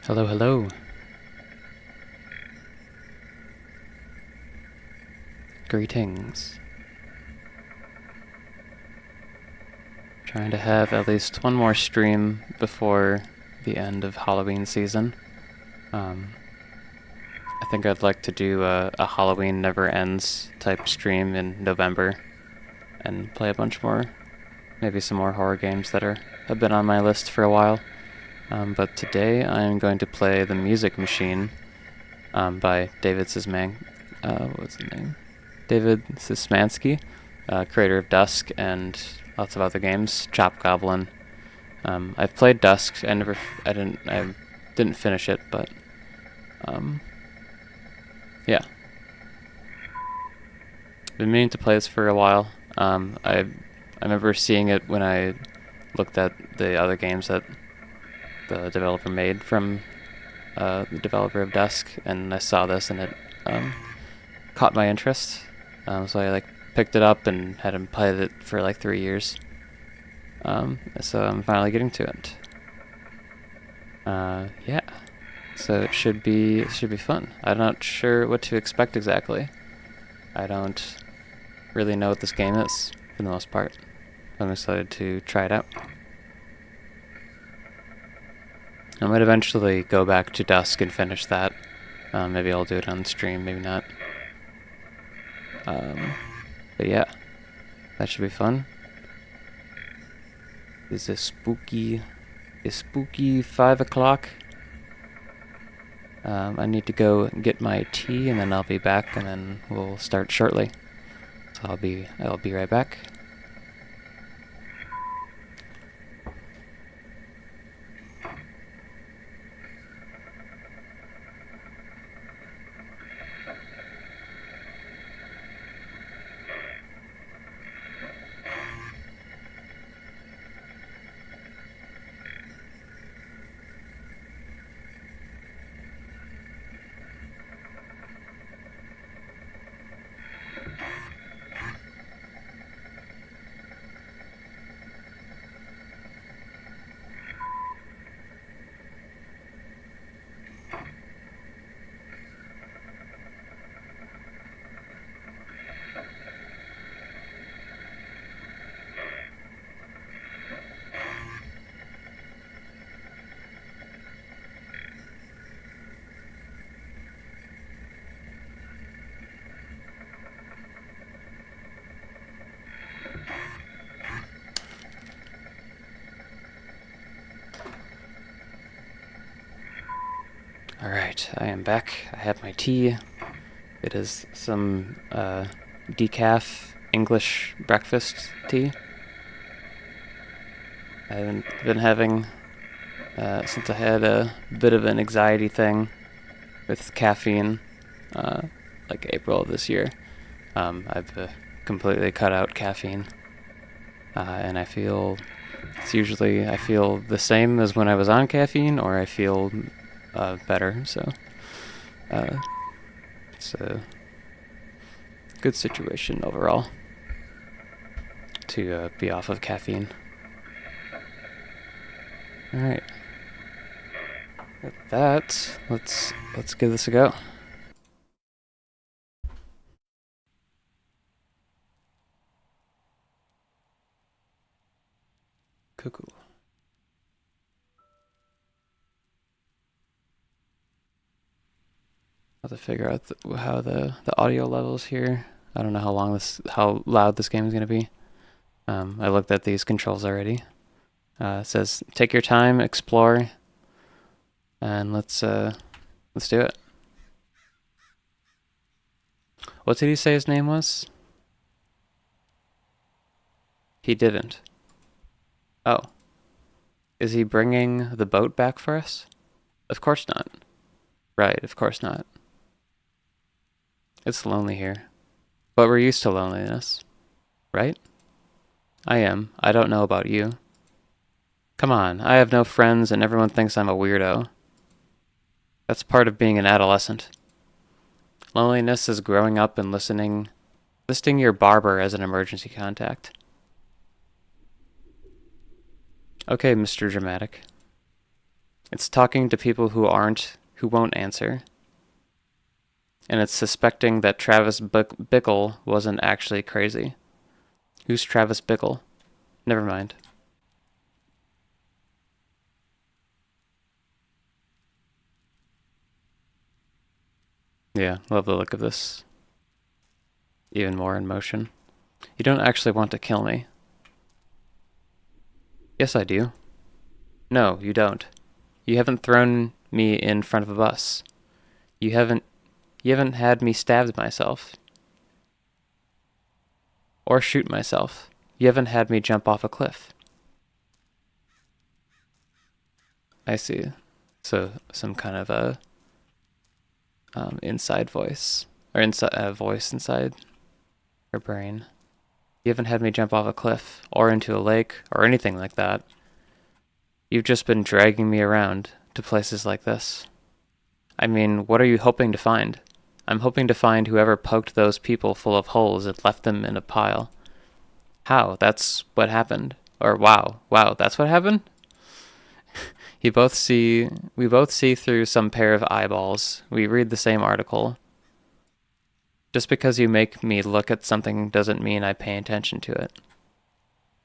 Hello, hello. Greetings. Trying to have at least one more stream before the end of Halloween season. I think I'd like to do a Halloween Never Ends type stream in November and play a bunch more, maybe some more horror games that have been on my list for a while. But today I'm going to play The Music Machine by David Szymanski. What's his name? David Szymanski, creator of Dusk and lots of other games. Chop Goblin. I've played Dusk. I didn't finish it, but yeah. Been meaning to play this for a while. I remember seeing it when I looked at the other games that the developer made from the developer of Dusk, and I saw this and it caught my interest. So I picked it up and hadn't played it for 3 years. So I'm finally getting to it. Yeah. So it should be fun. I'm not sure what to expect exactly. I don't really know what this game is for the most part. I'm excited to try it out. I might eventually go back to Dusk and finish that. Maybe I'll do it on stream, maybe not. But yeah, that should be fun. It's a spooky 5 o'clock. I need to go get my tea and then I'll be back and then we'll start shortly. So I'll be right back. Alright, I am back. I have my tea. It is some decaf English breakfast tea. I haven't been having since I had a bit of an anxiety thing with caffeine, April of this year. I've completely cut out caffeine, and I feel the same as when I was on caffeine, or I feel better. So it's a good situation overall to be off of caffeine. All right. With that, let's give this a go. Cuckoo. Have to figure out how the audio levels here. I don't know how loud this game is gonna be. I looked at these controls already. It says take your time, explore, and let's do it. What did he say his name was? He didn't. Oh. Is he bringing the boat back for us? Of course not. Right, of course not. It's lonely here. But we're used to loneliness. Right? I am. I don't know about you. Come on, I have no friends and everyone thinks I'm a weirdo. That's part of being an adolescent. Loneliness is growing up and listing your barber as an emergency contact. Okay, Mr. Dramatic. It's talking to people who won't answer. And it's suspecting that Travis Bickle wasn't actually crazy. Who's Travis Bickle? Never mind. Yeah, love the look of this. Even more in motion. You don't actually want to kill me. Yes, I do. No, you don't. You haven't thrown me in front of a bus. You haven't had me stab myself. Or shoot myself. You haven't had me jump off a cliff. I see. So some kind of a inside voice. Or inside voice inside her brain. You haven't had me jump off a cliff, or into a lake, or anything like that. You've just been dragging me around to places like this. I mean, what are you hoping to find? I'm hoping to find whoever poked those people full of holes and left them in a pile. How? That's what happened. Or wow, that's what happened? We both see through some pair of eyeballs. We read the same article. Just because you make me look at something doesn't mean I pay attention to it.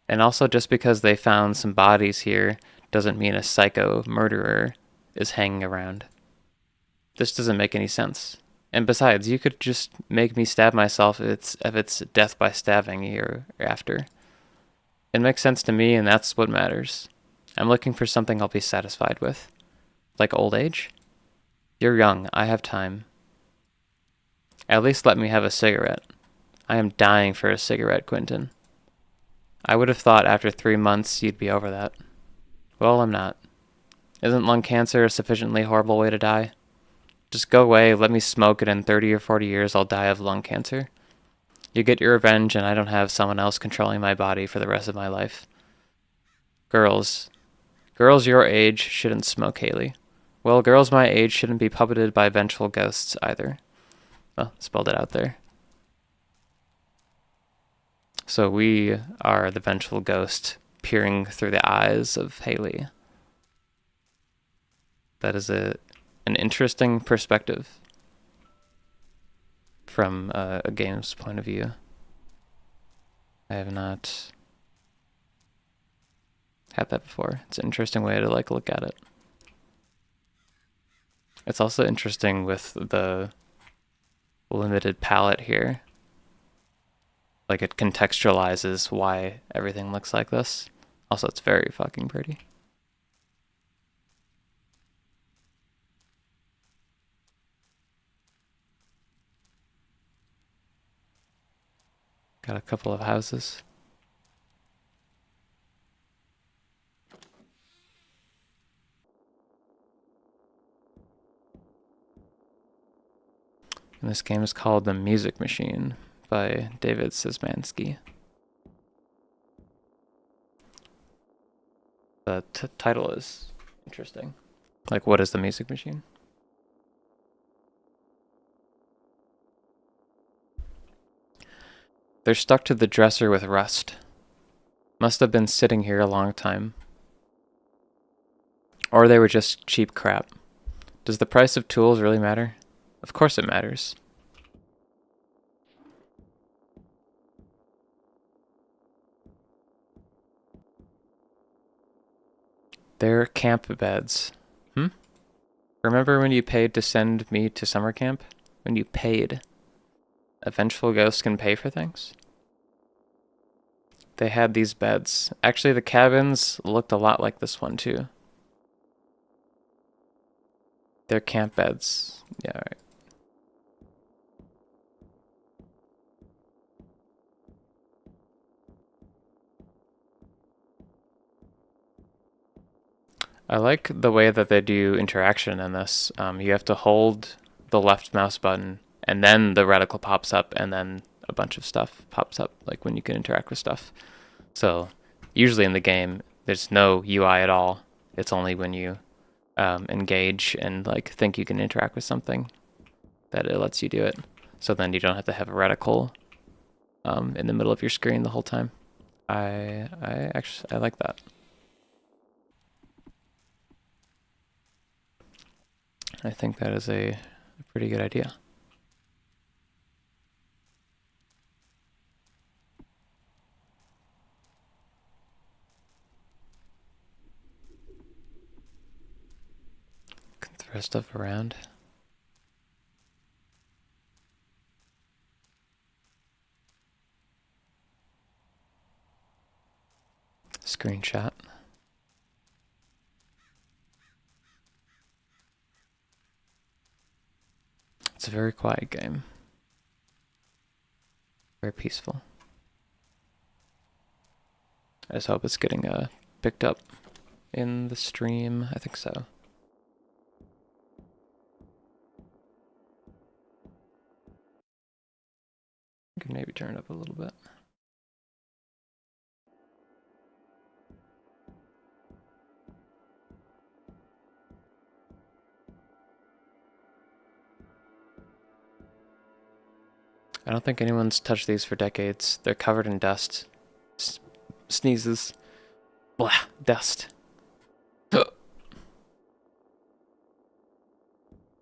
And also just because they found some bodies here doesn't mean a psycho murderer is hanging around. This doesn't make any sense. And besides, you could just make me stab myself if it's death by stabbing you're after. It makes sense to me, and that's what matters. I'm looking for something I'll be satisfied with. Like old age? You're young. I have time. At least let me have a cigarette. I am dying for a cigarette, Quentin. I would have thought after 3 months you'd be over that. Well, I'm not. Isn't lung cancer a sufficiently horrible way to die? Just go away, let me smoke, and in 30 or 40 years I'll die of lung cancer. You get your revenge, and I don't have someone else controlling my body for the rest of my life. Girls your age shouldn't smoke, Haley. Well, girls my age shouldn't be puppeted by vengeful ghosts either. Oh, spelled it out there. So we are the vengeful ghost peering through the eyes of Haley. That is an interesting perspective from a game's point of view. I have not had that before. It's an interesting way to look at it. It's also interesting with the limited palette here. It contextualizes why everything looks like this. Also, it's very fucking pretty. Got a couple of houses. And this game is called The Music Machine by David Szymanski. The title is interesting. What is the music machine? They're stuck to the dresser with rust. Must have been sitting here a long time. Or they were just cheap crap. Does the price of tools really matter? Of course it matters. They're camp beds. Remember when you paid to send me to summer camp? When you paid. A vengeful ghost can pay for things? They had these beds. Actually, the cabins looked a lot like this one, too. They're camp beds. Yeah, right. I like the way that they do interaction in this. You have to hold the left mouse button, and then the reticle pops up, and then a bunch of stuff pops up, when you can interact with stuff. So usually in the game, there's no UI at all. It's only when you engage and think you can interact with something that it lets you do it. So then you don't have to have a reticle in the middle of your screen the whole time. I like that. I think that is a pretty good idea. Can throw stuff around. Screenshot. It's a very quiet game. Very peaceful. I just hope it's getting picked up in the stream. I think so. I could maybe turn it up a little bit. I don't think anyone's touched these for decades. They're covered in dust. Sneezes. Blah, dust.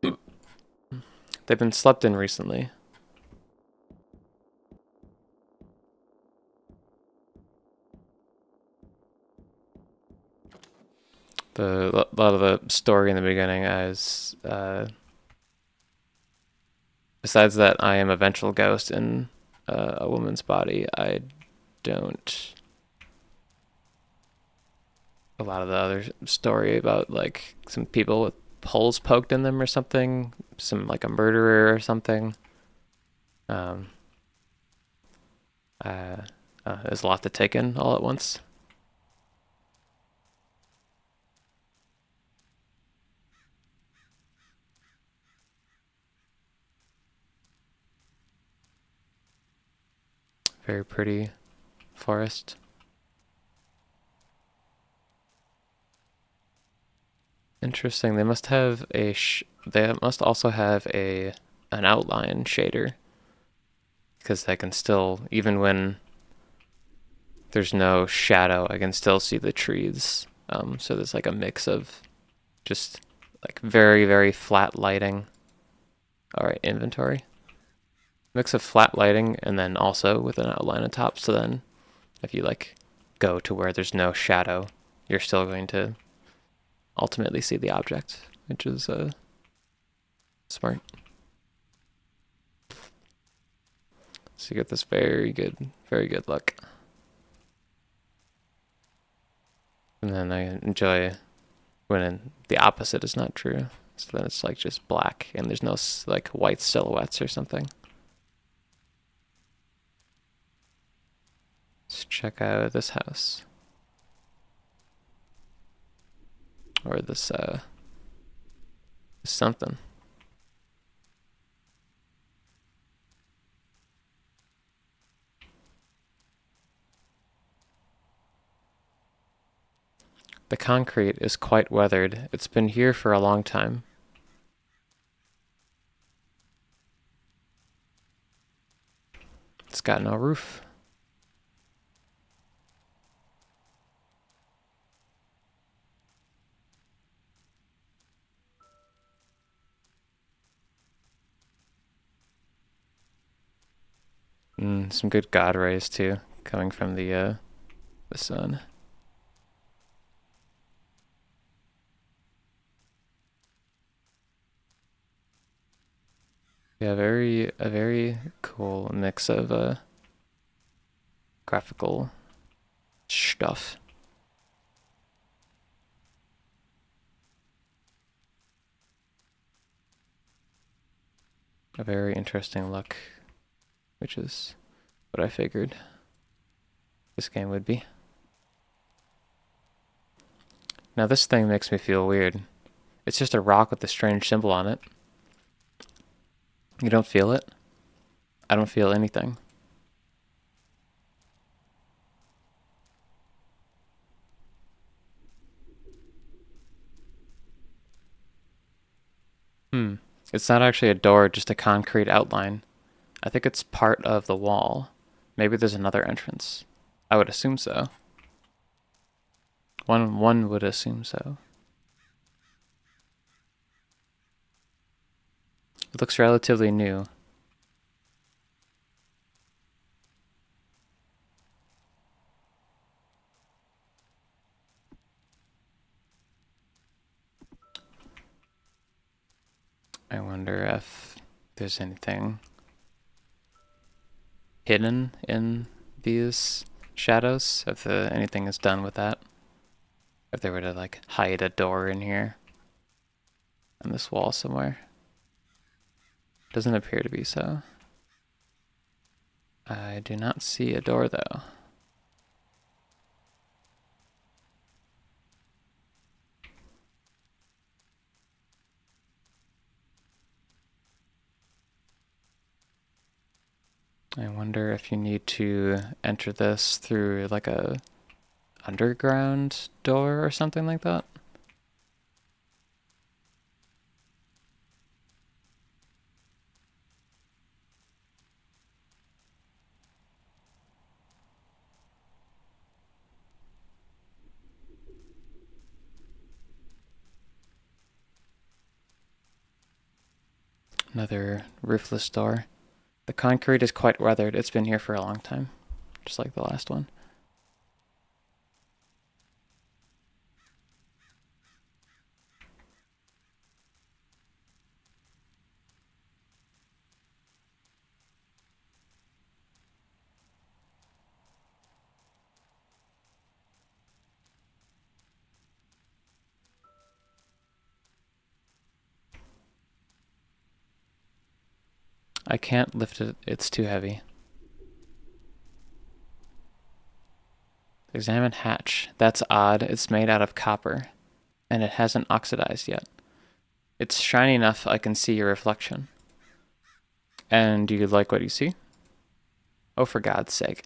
They've been slept in recently. A lot of the story in the beginning is, besides that I am a vengeful ghost in a woman's body, I don't... A lot of the other story about, like, some people with holes poked in them or something, like a murderer or something. There's a lot to take in all at once. Very pretty forest. Interesting. They must have they must also have an outline shader, because I can still, even when there's no shadow, I can still see the trees. So there's like a mix of just like very, very flat lighting. All right, inventory. Mix of flat lighting and then also with an outline on top. So then if you like go to where there's no shadow, you're still going to ultimately see the object, which is smart. So you get this very good look. And then I enjoy when the opposite is not true. So then it's like just black and there's no like white silhouettes or something. Let's check out this house. Or this something. The concrete is quite weathered. It's been here for a long time. It's got no roof. Some good God rays too, coming from the sun. Yeah, a very cool mix of graphical stuff. A very interesting look, which is what I figured this game would be. Now this thing makes me feel weird. It's just a rock with a strange symbol on it. You don't feel it? I don't feel anything. It's not actually a door, just a concrete outline. I think it's part of the wall. Maybe there's another entrance. I would assume so. One would assume so. It looks relatively new. I wonder if there's anything hidden in these shadows, if anything is done with that. If they were to like hide a door in here, on this wall somewhere. Doesn't appear to be so. I do not see a door though. I wonder if you need to enter this through like a underground door or something like that. Another roofless door. The concrete is quite weathered. It's been here for a long time, just like the last one. I can't lift it. It's too heavy. Examine hatch. That's odd. It's made out of copper, and it hasn't oxidized yet. It's shiny enough I can see your reflection. And do you like what you see? Oh, for God's sake.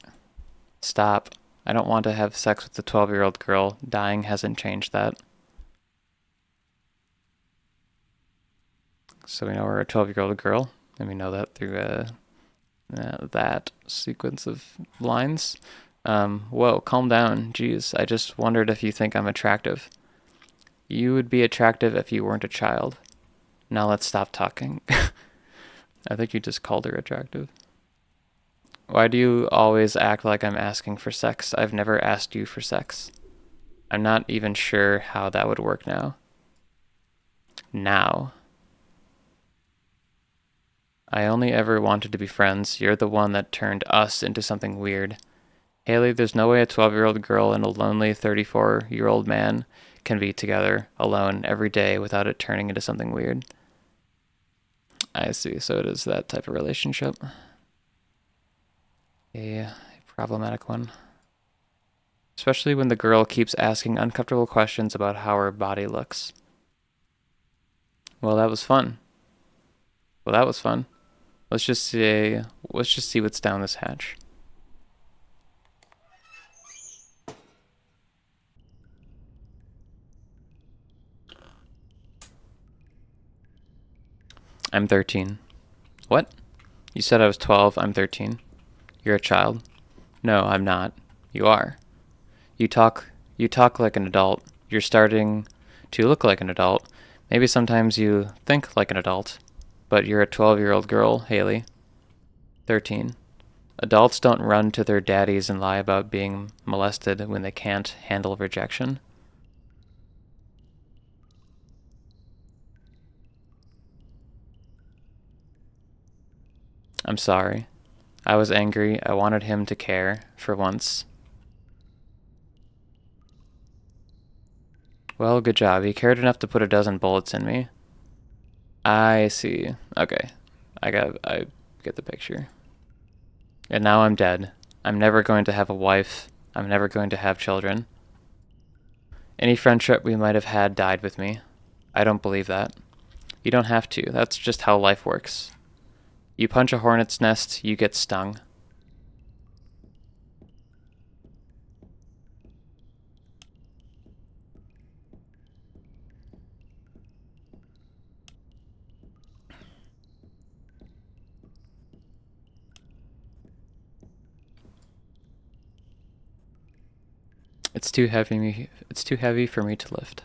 Stop. I don't want to have sex with a 12-year-old girl. Dying hasn't changed that. So we know we're a 12-year-old girl, and we know that through that sequence of lines. Whoa, calm down. Jeez, I just wondered if you think I'm attractive. You would be attractive if you weren't a child. Now let's stop talking. I think you just called her attractive. Why do you always act like I'm asking for sex? I've never asked you for sex. I'm not even sure how that would work now. Now. I only ever wanted to be friends. You're the one that turned us into something weird. Haley, there's no way a 12-year-old girl and a lonely 34-year-old man can be together alone every day without it turning into something weird. I see, so it is that type of relationship. A problematic one. Especially when the girl keeps asking uncomfortable questions about how her body looks. Well, that was fun. Let's just see what's down this hatch. I'm 13. What? You said I was 12. I'm 13. You're a child. No, I'm not. You are. You talk like an adult. You're starting to look like an adult. Maybe sometimes you think like an adult. But you're a 12-year-old girl, Haley. 13. Adults don't run to their daddies and lie about being molested when they can't handle rejection. I'm sorry. I was angry. I wanted him to care, for once. Well, good job. He cared enough to put a dozen bullets in me. I see. Okay. I get the picture. And now I'm dead. I'm never going to have a wife. I'm never going to have children. Any friendship we might have had died with me. I don't believe that. You don't have to. That's just how life works. You punch a hornet's nest, you get stung. It's too heavy for me to lift.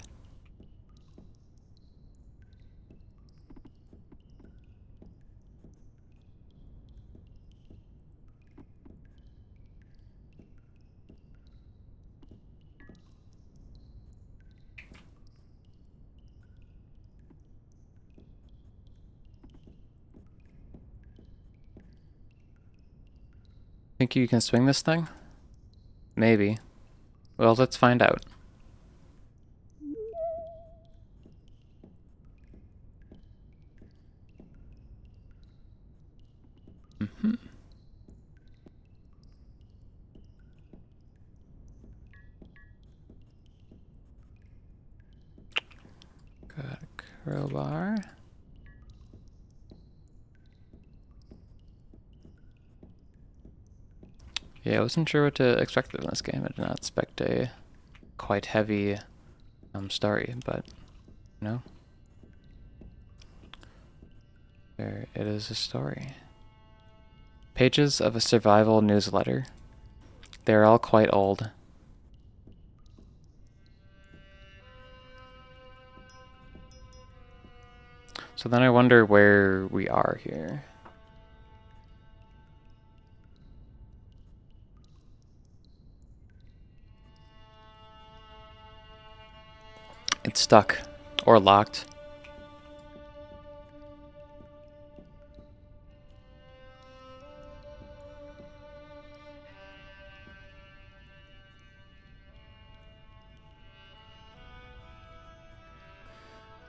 Think you can swing this thing? Maybe. Well, let's find out. Mm-hmm. Got a crowbar. Yeah, I wasn't sure what to expect in this game. I did not expect a quite heavy story, but no. There it is, a story. Pages of a survival newsletter. They're all quite old. So then I wonder where we are here. It's stuck. Or locked.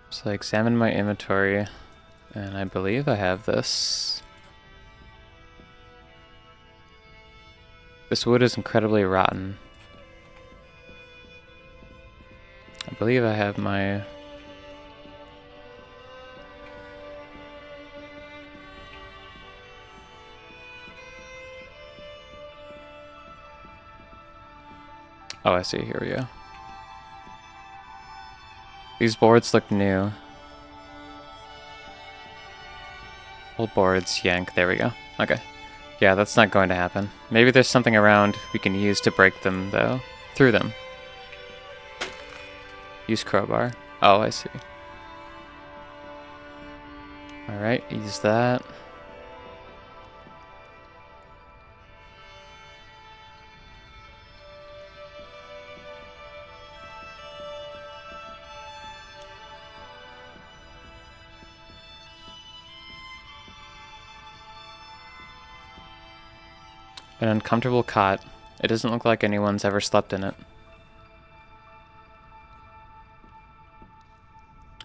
So I examine my inventory, and I believe I have this. This wood is incredibly rotten. I believe I have my... Oh, I see. Here we go. These boards look new. Old boards, yank. There we go. Okay. Yeah, that's not going to happen. Maybe there's something around we can use to break them, though. Through them. Use crowbar. Oh, I see. Alright, use that. An uncomfortable cot. It doesn't look like anyone's ever slept in it.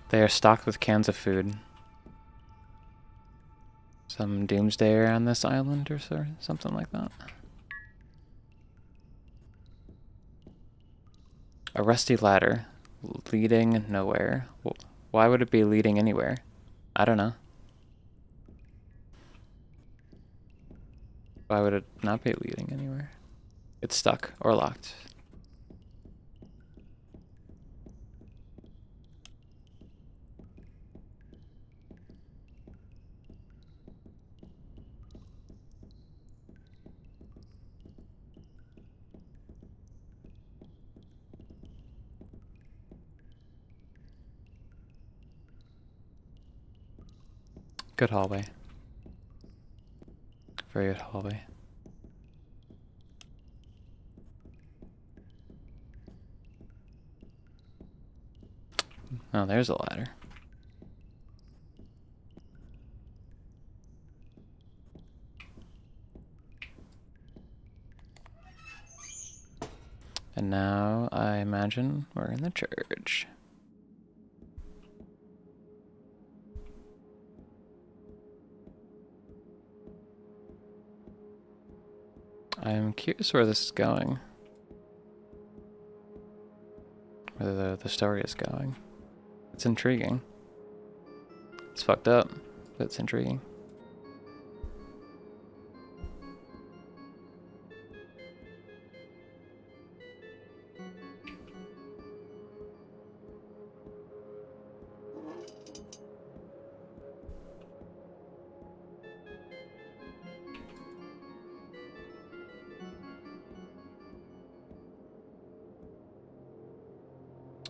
They are stocked with cans of food. Some doomsday on this island or something like that. A rusty ladder. Leading nowhere. Why would it be leading anywhere? I don't know. Why would it not be leading anywhere? It's stuck or locked. Good hallway. Very good hallway. Oh, there's a ladder. And now I imagine we're in the church. I'm curious where this is going. Where the story is going. It's intriguing. It's fucked up, but it's intriguing.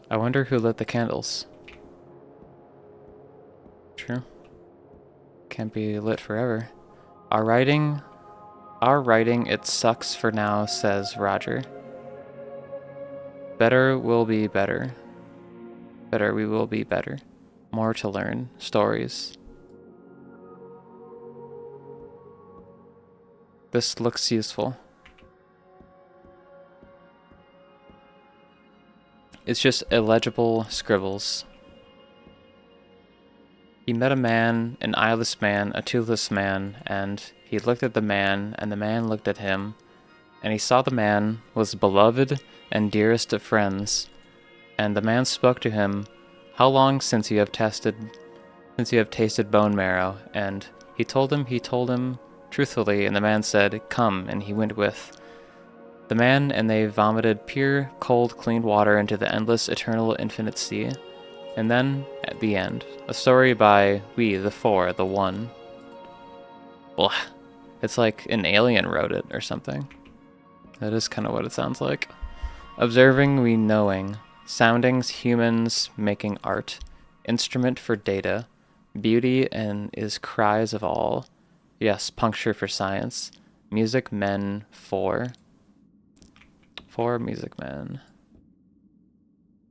I wonder who lit the candles. True. Can't be lit forever. Our writing, it sucks for now, says Roger. Better will be better. Better we will be better. More to learn. Stories. This looks useful. It's just illegible scribbles. He met a man, an eyeless man, a toothless man, and he looked at the man, and the man looked at him, and he saw the man was beloved and dearest of friends. And the man spoke to him, "How long since you have tasted bone marrow?" And he told him truthfully, and the man said, "Come," and he went with the man, and they vomited pure, cold, clean water into the endless, eternal, infinite sea. And then, at the end, a story by we, the four, the one. Blah. It's like an alien wrote it or something. That is kind of what it sounds like. Observing, we knowing. Soundings, humans making art. Instrument for data. Beauty and is cries of all. Yes, puncture for science. Music men for. For music men.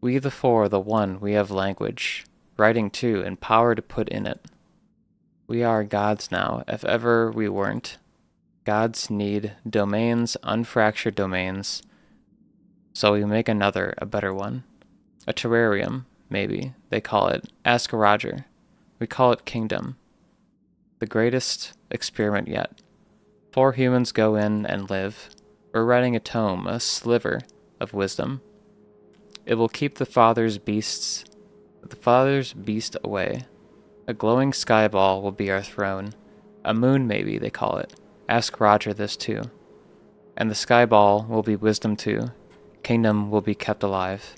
We the four, the one, we have language. Writing too, and power to put in it. We are gods now, if ever we weren't. Gods need domains, unfractured domains. So we make another, a better one. A terrarium, maybe, they call it. Ask Roger. We call it kingdom. The greatest experiment yet. 4 humans go in and live. We're writing a tome, a sliver of wisdom. It will keep the father's beast away. A glowing sky ball will be our throne. A moon, maybe, they call it. Ask Roger this too. And the sky ball will be wisdom too. Kingdom will be kept alive.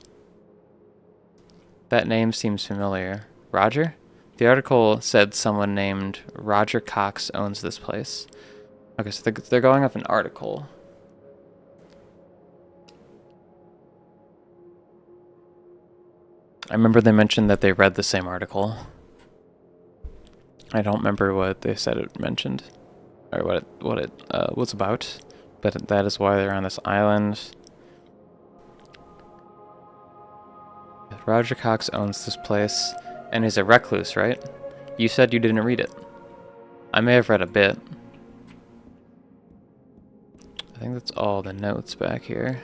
That name seems familiar. Roger? The article said someone named Roger Cox owns this place. Okay, so they're going off an article. I remember they mentioned that they read the same article. I don't remember what they said it mentioned, or what it was about, but that is why they're on this island. Roger Cox owns this place, and he's a recluse, right? You said you didn't read it. I may have read a bit. I think that's all the notes back here.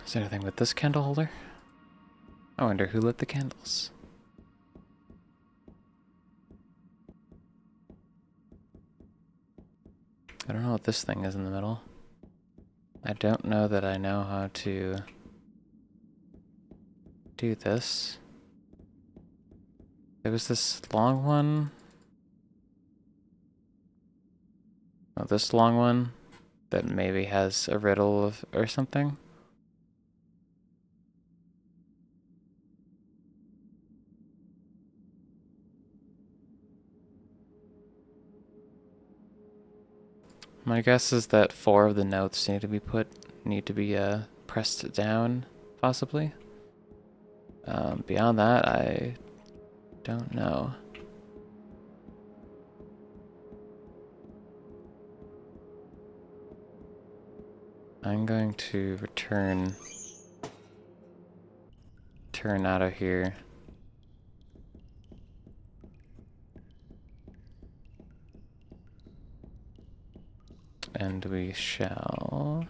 Is there anything with this candle holder? I wonder who lit the candles. I don't know what this thing is in the middle. I don't know that I know how to do this. There was this long one. Oh, this long one that maybe has a riddle or something. My guess is that 4 of the notes need to be pressed down, possibly. Beyond that, I don't know. I'm going to turn out of here. And we shall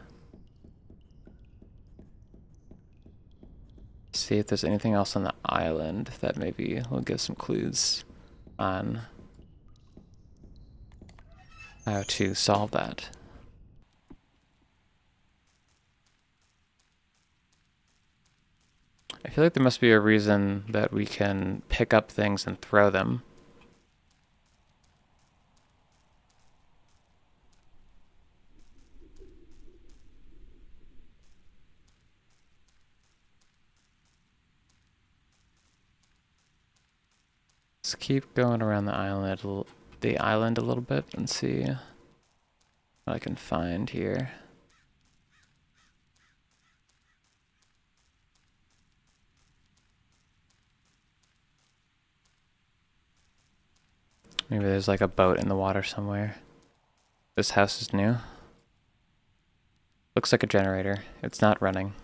see if there's anything else on the island that maybe will give some clues on how to solve that. I feel like there must be a reason that we can pick up things and throw them. Let's keep going around the island a little bit and see what I can find here. Maybe there's like a boat in the water somewhere. This house is new. Looks like a generator. It's not running.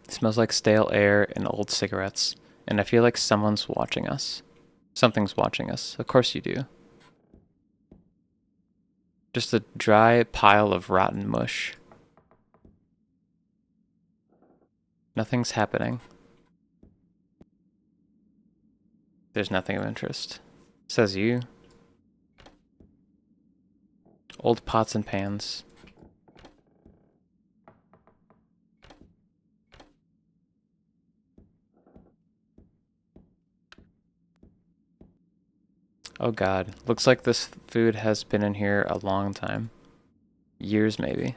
It smells like stale air and old cigarettes. And I feel like someone's watching us. Something's watching us. Of course you do. Just a dry pile of rotten mush. Nothing's happening. There's nothing of interest. Says you. Old pots and pans. Oh god. Looks like this food has been in here a long time. Years maybe.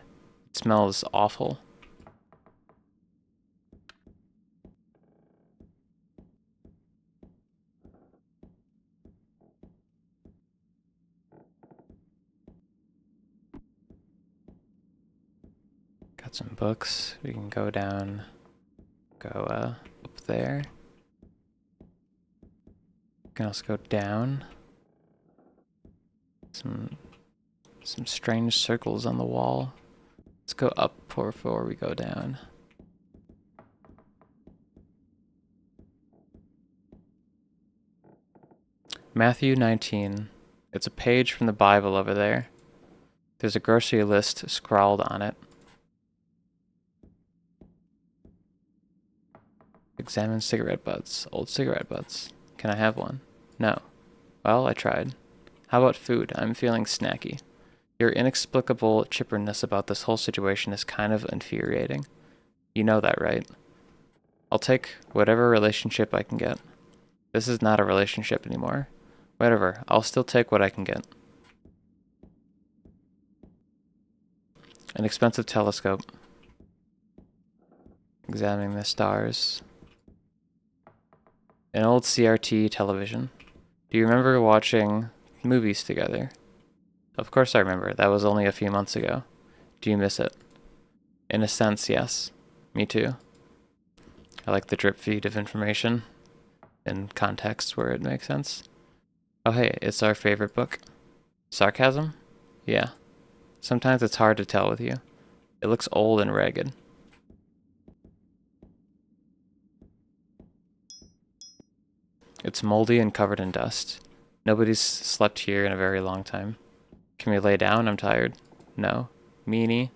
It smells awful. Got some books. We can go down, up there. We can also go down. Some strange circles on the wall. Let's go up before we go down. Matthew 19. It's a page from the Bible over there. There's a grocery list scrawled on it. Examine cigarette butts. Old cigarette butts. Can I have one? No. Well, I tried. How about food? I'm feeling snacky. Your inexplicable chipperness about this whole situation is kind of infuriating. You know that, right? I'll take whatever relationship I can get. This is not a relationship anymore. Whatever, I'll still take what I can get. An expensive telescope. Examining the stars. An old CRT television. Do you remember watching movies together? Of course I remember. That was only a few months ago. Do you miss it? In a sense, yes. Me too. I like the drip feed of information in contexts where it makes sense. Oh hey, it's our favorite book. Sarcasm? Yeah. Sometimes it's hard to tell with you. It looks old and ragged. It's moldy and covered in dust. Nobody's slept here in a very long time. Can we lay down? I'm tired. No. Meanie.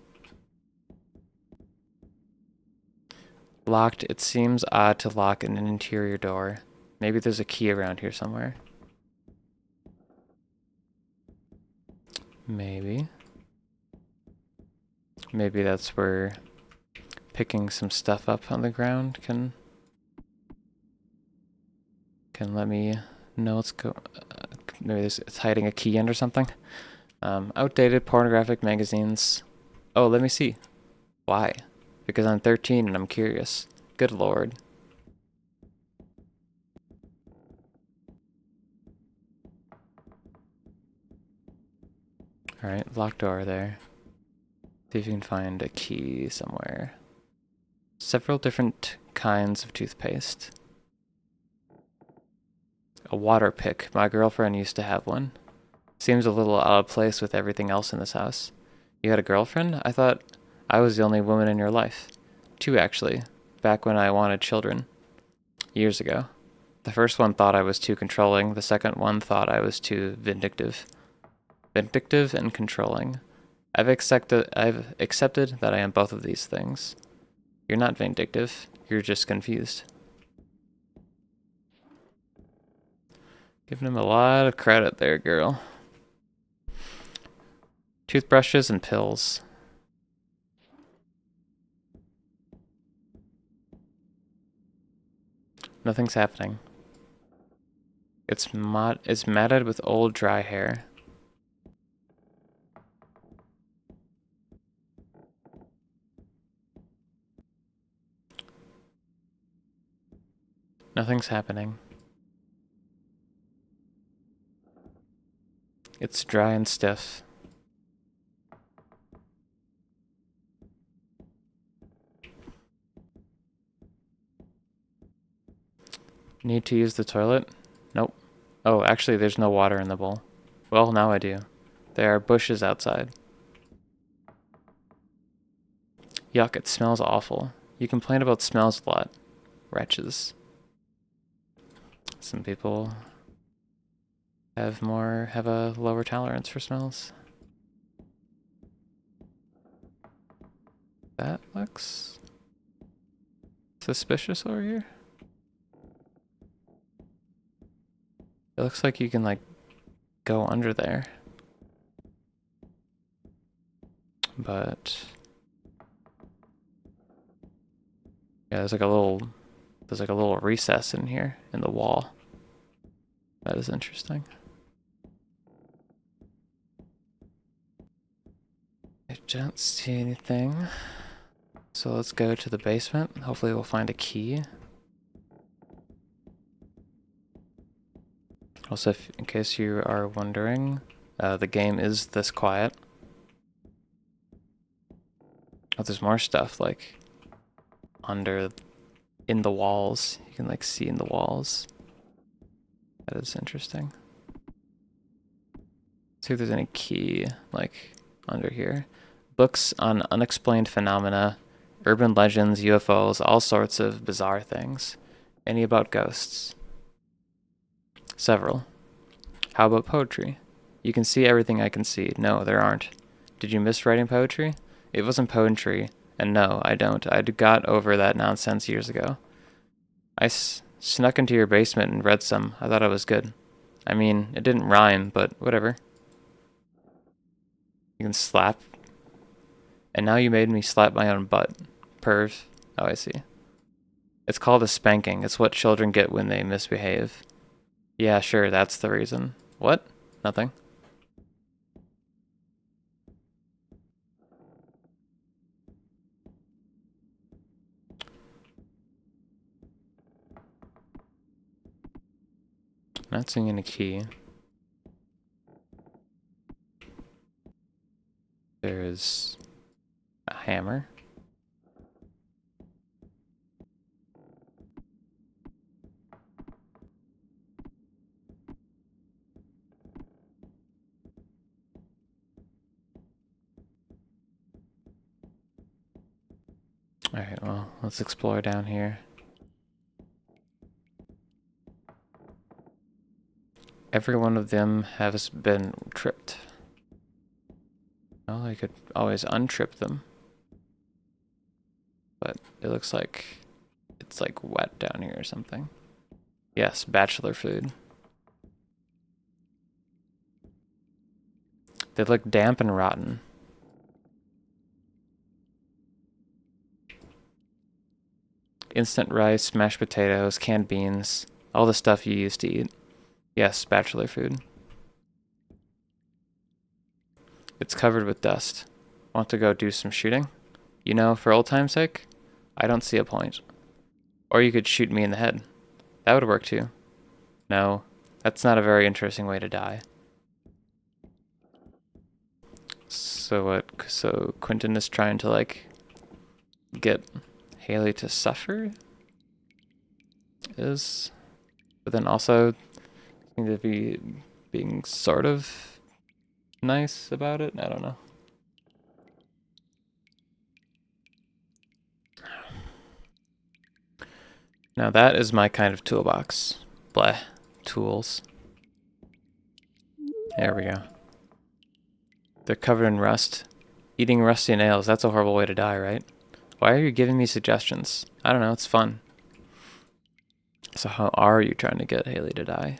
Locked. It seems odd to lock an interior door. Maybe there's a key around here somewhere. Maybe. Maybe that's where picking some stuff up on the ground can let me know what's maybe it's hiding a key under something. Outdated pornographic magazines. Oh, let me see. Why? Because I'm 13 and I'm curious. Good lord. Alright, locked door there. See if you can find a key somewhere. Several different kinds of toothpaste. A water pick. My girlfriend used to have one. Seems a little out of place with everything else in this house. You had a girlfriend? I thought I was the only woman in your life. Two, actually. Back when I wanted children. Years ago. The first one thought I was too controlling. The second one thought I was too vindictive. Vindictive and controlling. I've accepted that I am both of these things. You're not vindictive. You're just confused. Giving him a lot of credit there, girl. Toothbrushes and pills. Nothing's happening. It's matted with old dry hair. Nothing's happening. It's dry and stiff. Need to use the toilet? Nope. Oh, actually, there's no water in the bowl. Well, now I do. There are bushes outside. Yuck, it smells awful. You complain about smells a lot. Wretches. Some people have a lower tolerance for smells. That looks suspicious over here. It looks like you can, like, go under there. But yeah, there's like a little recess in here in the wall. That is interesting. I don't see anything. So let's go to the basement. Hopefully we'll find a key. Also, in case you are wondering, the game is this quiet. Oh, there's more stuff, like, in the walls. You can, like, see in the walls. That is interesting. See if there's any key, like, under here. Books on unexplained phenomena, urban legends, UFOs, all sorts of bizarre things. Any about ghosts? Several. How about poetry? You can see everything I can see. No, there aren't. Did you miss writing poetry? It wasn't poetry, and no, I don't. I got over that nonsense years ago. I snuck into your basement and read some. I thought it was good. I mean, it didn't rhyme, but whatever. You can slap. And now you made me slap my own butt. Perv. Oh, I see. It's called a spanking. It's what children get when they misbehave. Yeah, sure, that's the reason. What? Nothing. Not seeing any key. There's a hammer. Alright, well, let's explore down here. Every one of them has been tripped. Well, I could always untrip them. But it looks like it's like wet down here or something. Yes, bachelor food. They look damp and rotten. Instant rice, mashed potatoes, canned beans, all the stuff you used to eat. Yes, bachelor food. It's covered with dust. Want to go do some shooting? You know, for old time's sake, I don't see a point. Or you could shoot me in the head. That would work too. No, that's not a very interesting way to die. So what? So Quentin is trying to, like, get Haley to suffer? But then also seem to be being sort of nice about it. I don't know. Now that is my kind of toolbox. Bleh. Tools. There we go. They're covered in rust. Eating rusty nails, that's a horrible way to die, right? Why are you giving me suggestions? I don't know, it's fun. So how are you trying to get Haley to die?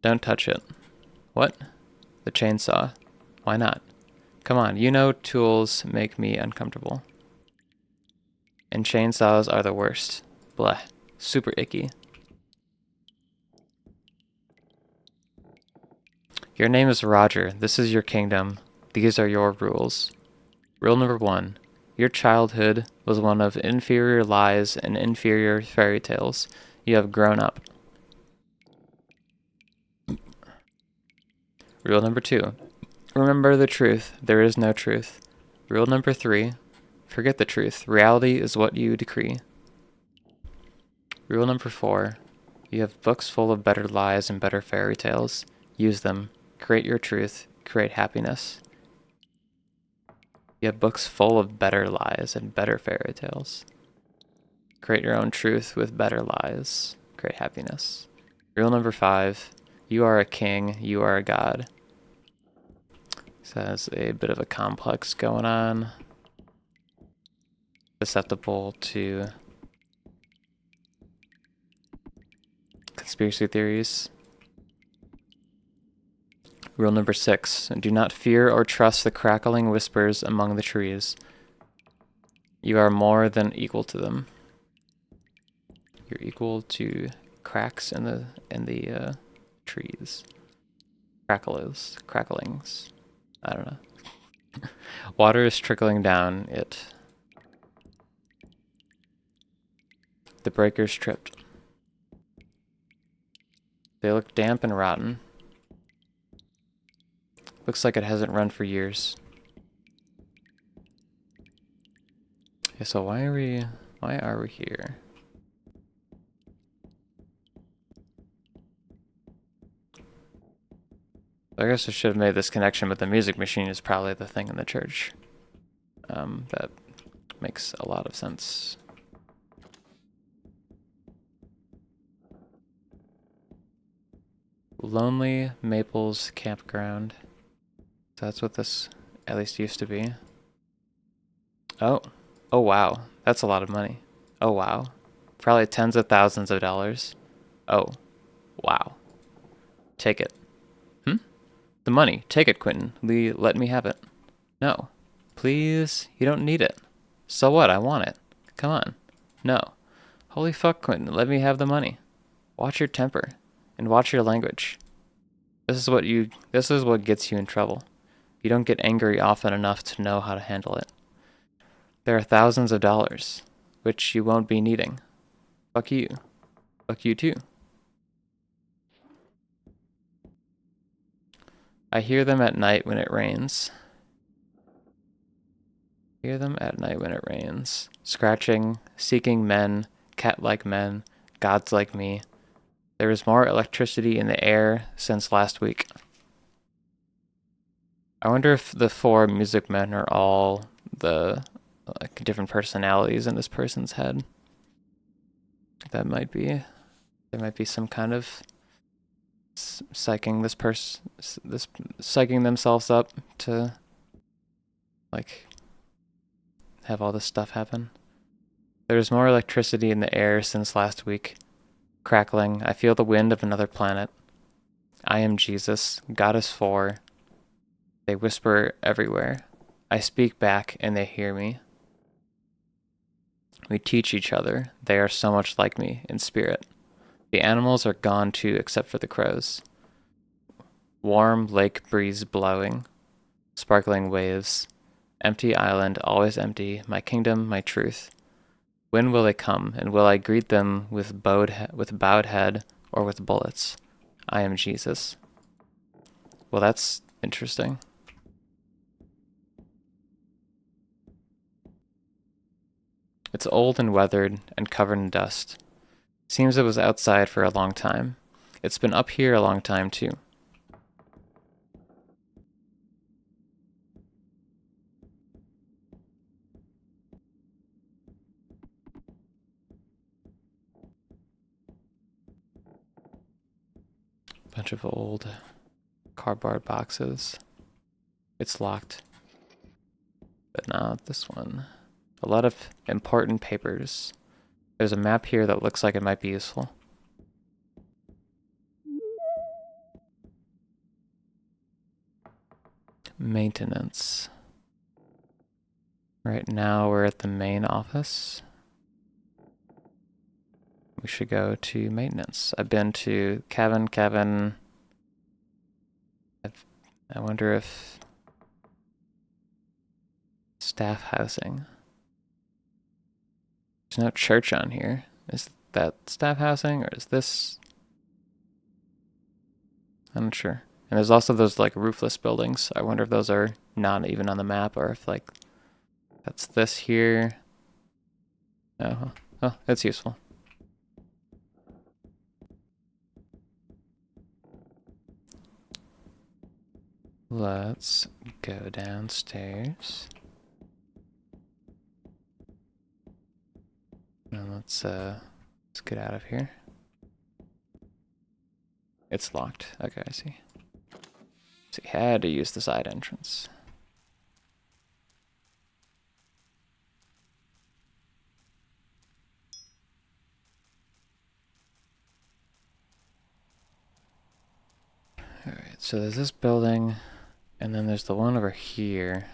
Don't touch it. What? The chainsaw. Why not? Come on, you know tools make me uncomfortable. And chainsaws are the worst. Blah. Super icky. Your name is Roger. This is your kingdom. These are your rules. Rule number 1. Your childhood was one of inferior lies and inferior fairy tales. You have grown up. Rule number 2. Remember the truth. There is no truth. Rule number 3. Forget the truth. Reality is what you decree. Rule number 4. You have books full of better lies and better fairy tales. Use them. Create your truth. Create happiness. You have books full of better lies and better fairy tales. Create your own truth with better lies. Create happiness. Rule number 5. You are a king. You are a god. This has a bit of a complex going on. Susceptible to conspiracy theories. Rule number 6. Do not fear or trust the crackling whispers among the trees. You are more than equal to them. You're equal to cracks in the trees. Cracklings. I don't know. Water is trickling down it. The breakers tripped. They look damp and rotten. Looks like it hasn't run for years. Okay, so why are we here? I guess I should have made this connection, but the music machine is probably the thing in the church. That makes a lot of sense. Lonely Maples Campground. So that's what this at least used to be. Oh. Oh wow. That's a lot of money. Oh wow. Probably tens of thousands of dollars. Oh. Wow. Take it. The money. Take it, Quentin. Let me have it. No. Please? You don't need it. So what? I want it. Come on. No. Holy fuck, Quentin. Let me have the money. Watch your temper. And watch your language. This is what gets you in trouble. You don't get angry often enough to know how to handle it. There are thousands of dollars, which you won't be needing. Fuck you. Fuck you too. I hear them at night when it rains. Hear them at night when it rains. Scratching, seeking men, cat-like men, gods like me. There is more electricity in the air since last week. I wonder if the 4 music men are all the different personalities in this person's head. There might be some kind of psyching psyching themselves up to like have all this stuff happen. There's more electricity in the air since last week. Crackling, I feel the wind of another planet. I am Jesus, Goddess 4. They whisper everywhere. I speak back and they hear me. We teach each other. They are so much like me in spirit. The animals are gone too, except for the crows. Warm lake breeze blowing. Sparkling waves. Empty island, always empty. My kingdom, my truth. When will they come, and will I greet them with bowed head or with bullets? I am Jesus. Well, that's interesting. It's old and weathered and covered in dust. Seems it was outside for a long time. It's been up here a long time, too. Bunch of old cardboard boxes. It's locked. But not this one. A lot of important papers. There's a map here that looks like it might be useful. Maintenance. Right now we're at the main office. We should go to maintenance. I've been to cabin. I wonder if staff housing. There's no church on here. Is that staff housing or is this? I'm not sure. And there's also those like roofless buildings. I wonder if those are not even on the map or if like that's this here. Oh, it's useful. Let's go downstairs. And let's get out of here. It's locked. Okay, I see. So you had to use the side entrance. Alright, so there's this building, and then there's the one over here.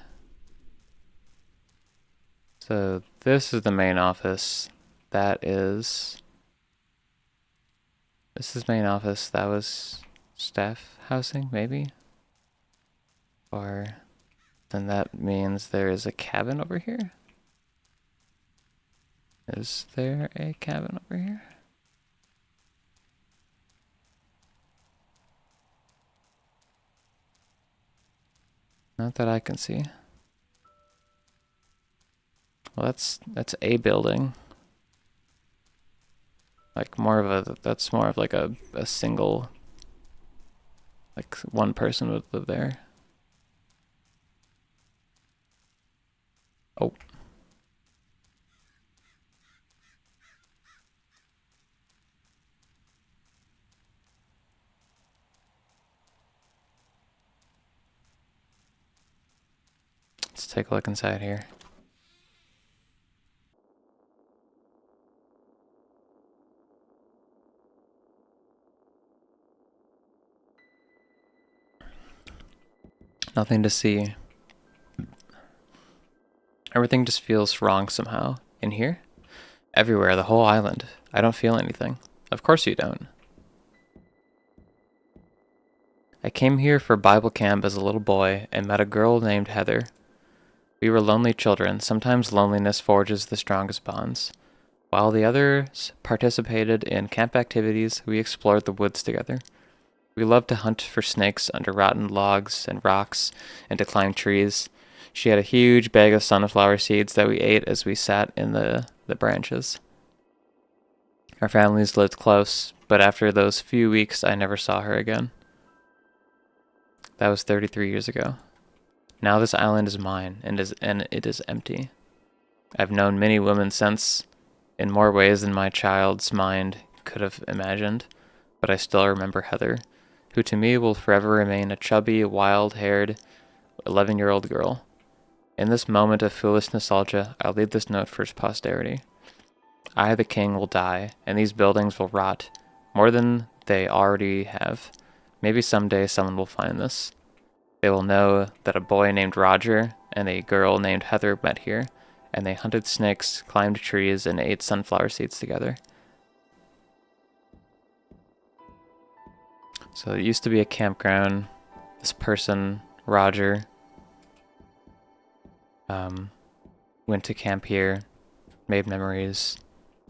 So this is the main office. This is main office. That was staff housing, maybe? Or then that means there is a cabin over here? Is there a cabin over here? Not that I can see. Well, that's a building. Like that's more of like a single, like one person would live there. Oh. Let's take a look inside here. Nothing to see. Everything just feels wrong somehow. In here? Everywhere, the whole island. I don't feel anything. Of course you don't. I came here for Bible camp as a little boy and met a girl named Heather. We were lonely children. Sometimes loneliness forges the strongest bonds. While the others participated in camp activities, we explored the woods together. We loved to hunt for snakes under rotten logs and rocks and to climb trees. She had a huge bag of sunflower seeds that we ate as we sat in the branches. Our families lived close, but after those few weeks, I never saw her again. That was 33 years ago. Now this island is mine, and it is empty. I've known many women since, in more ways than my child's mind could have imagined, but I still remember Heather, who to me will forever remain a chubby, wild-haired, 11-year-old girl. In this moment of foolish nostalgia, I'll leave this note for posterity. I, the king, will die, and these buildings will rot, more than they already have. Maybe someday someone will find this. They will know that a boy named Roger and a girl named Heather met here, and they hunted snakes, climbed trees, and ate sunflower seeds together. So it used to be a campground. This person, Roger, went to camp here, made memories,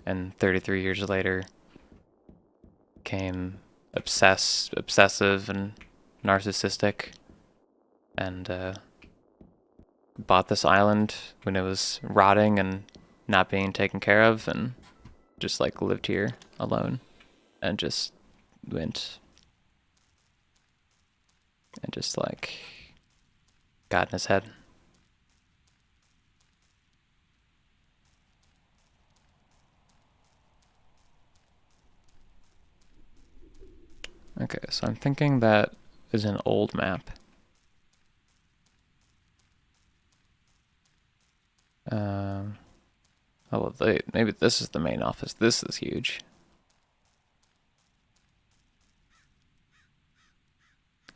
and 33 years later became obsessive and narcissistic, and bought this island when it was rotting and not being taken care of, and just like lived here alone, and just went and just like got in his head. Okay, so I'm thinking that is an old map. Oh, well, maybe this is the main office. This is huge.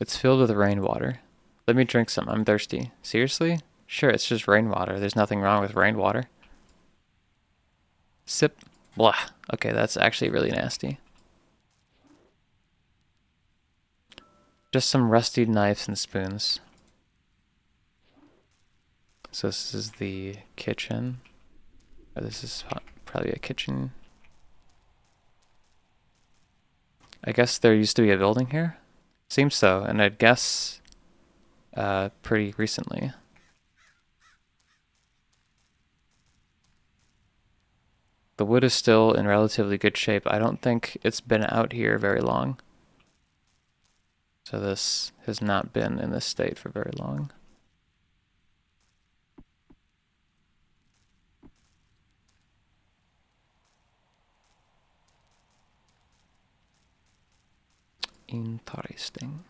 It's filled with rainwater. Let me drink some. I'm thirsty. Seriously? Sure, it's just rainwater. There's nothing wrong with rainwater. Sip. Blah. Okay, that's actually really nasty. Just some rusty knives and spoons. So this is the kitchen. Or this is probably a kitchen. I guess there used to be a building here? Seems so, and I'd guess pretty recently. The wood is still in relatively good shape. I don't think it's been out here very long. So this has not been in this state for very long. Interesting.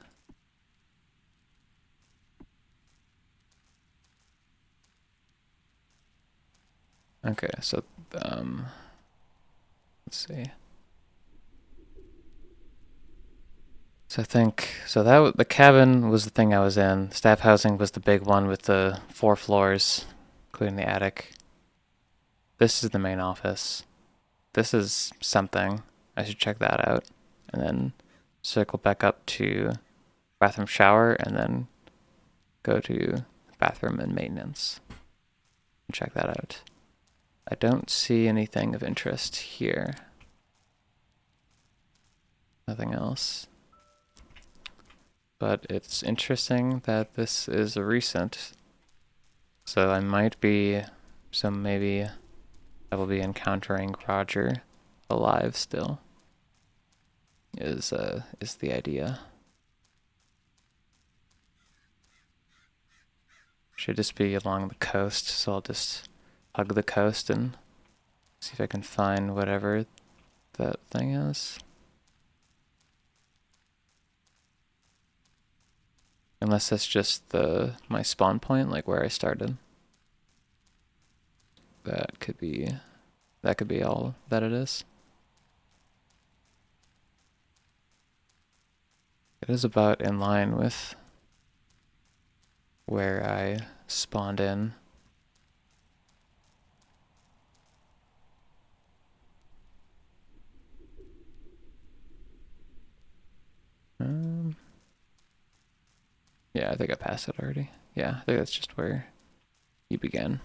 Okay, so let's see. So I think the cabin was the thing I was in. Staff housing was the big one with the 4 floors, including the attic. This is the main office. This is something. I should check that out, and then circle back up to bathroom shower, and then go to bathroom and maintenance and check that out. I don't see anything of interest here. Nothing else. But it's interesting that this is a recent. So maybe I will be encountering Roger alive still. Is the idea. Should just be along the coast, so I'll just hug the coast and see if I can find whatever that thing is. Unless that's just my spawn point, like where I started. That could be all that it is. It is about in line with where I spawned in. Yeah, I think I passed it already. Yeah, I think that's just where you began.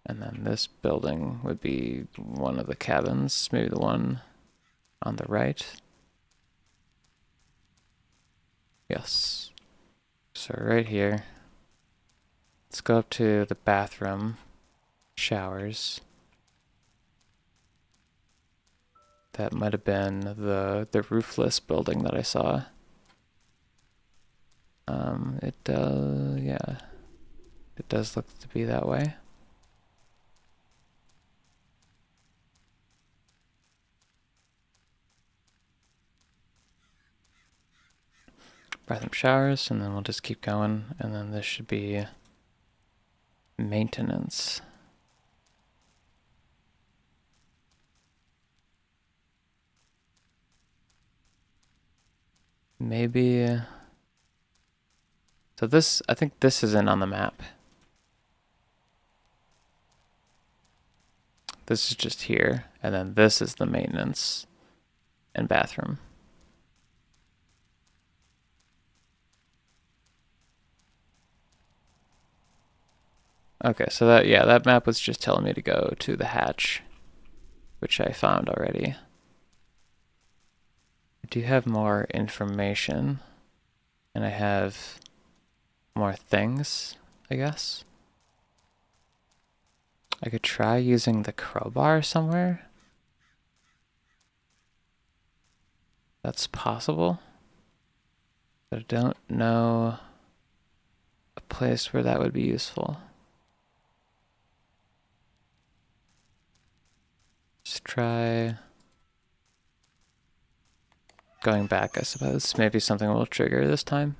And then this building would be one of the cabins, maybe the one on the right. Yes. So right here. Let's go up to the bathroom, showers. That might have been the roofless building that I saw. It does look to be that way. Bathroom showers, and then we'll just keep going, and then this should be maintenance. Maybe. So I think this isn't on the map. This is just here, and then this is the maintenance and bathroom. Okay, so that map was just telling me to go to the hatch, which I found already. I do have more information, and I have more things, I guess. I could try using the crowbar somewhere. That's possible. But I don't know a place where that would be useful. Just try going back, I suppose. Maybe something will trigger this time.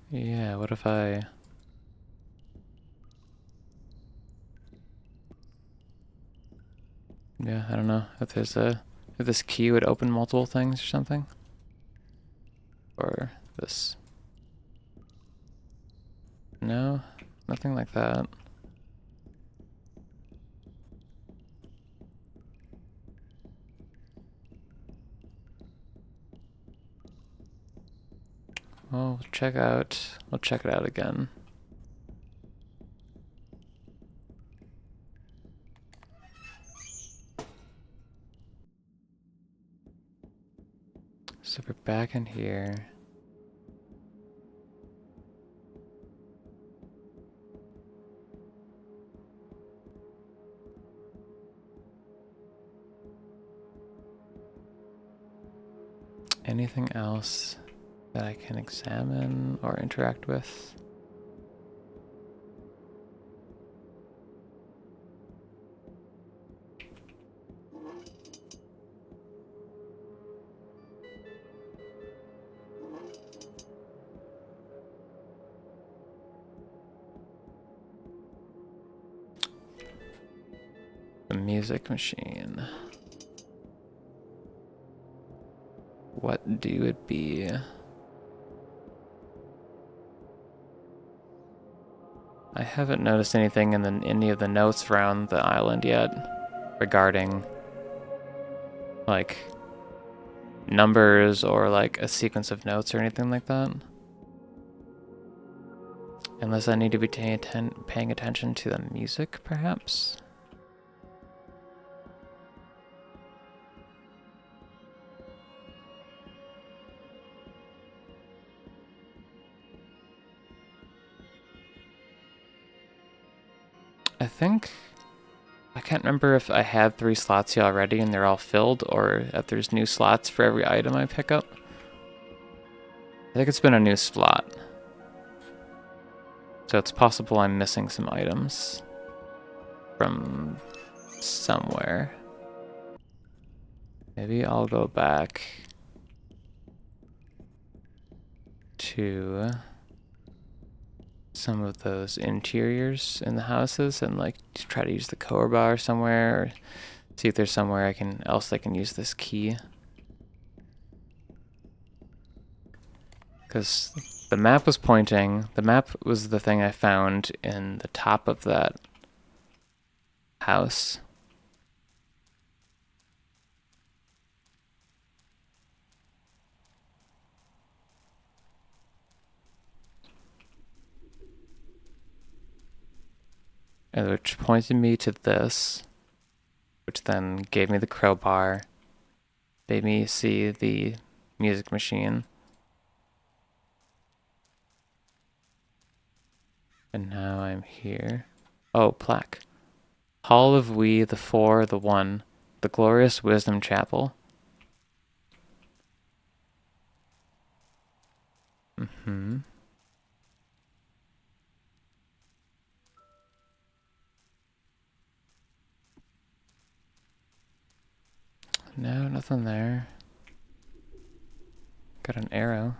Yeah, what if I... Yeah, I don't know. If there's a... If this key would open multiple things or something? Or this... No? Nothing like that. Well, we'll check it out again. So we're back in here. Anything else that I can examine or interact with? The music machine. What do it be? I haven't noticed anything in any of the notes around the island yet regarding like numbers or like a sequence of notes or anything like that. Unless I need to be paying attention to the music, perhaps? I can't remember if I had 3 slots here already and they're all filled, or if there's new slots for every item I pick up. I think it's been a new slot. So it's possible I'm missing some items from somewhere. Maybe I'll go back to some of those interiors in the houses and like try to use the core bar somewhere, or see if there's somewhere I can use this key. Because the map was pointing, the map was the thing I found in the top of that house. And which pointed me to this, which then gave me the crowbar, made me see the music machine. And now I'm here. Oh, plaque. Hall of We, the Four, the One, the Glorious Wisdom Chapel. Mm-hmm. No, nothing there. Got an arrow.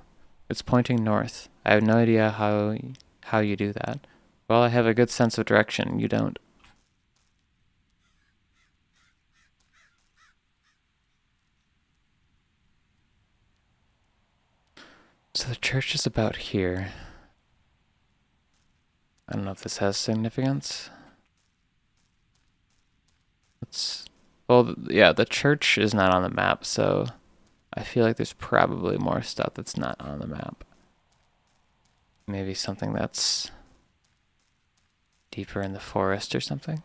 It's pointing north. I have no idea how you do that. Well, I have a good sense of direction. You don't. So the church is about here. I don't know if this has significance. Well, yeah, the church is not on the map, so I feel like there's probably more stuff that's not on the map. Maybe something that's deeper in the forest or something.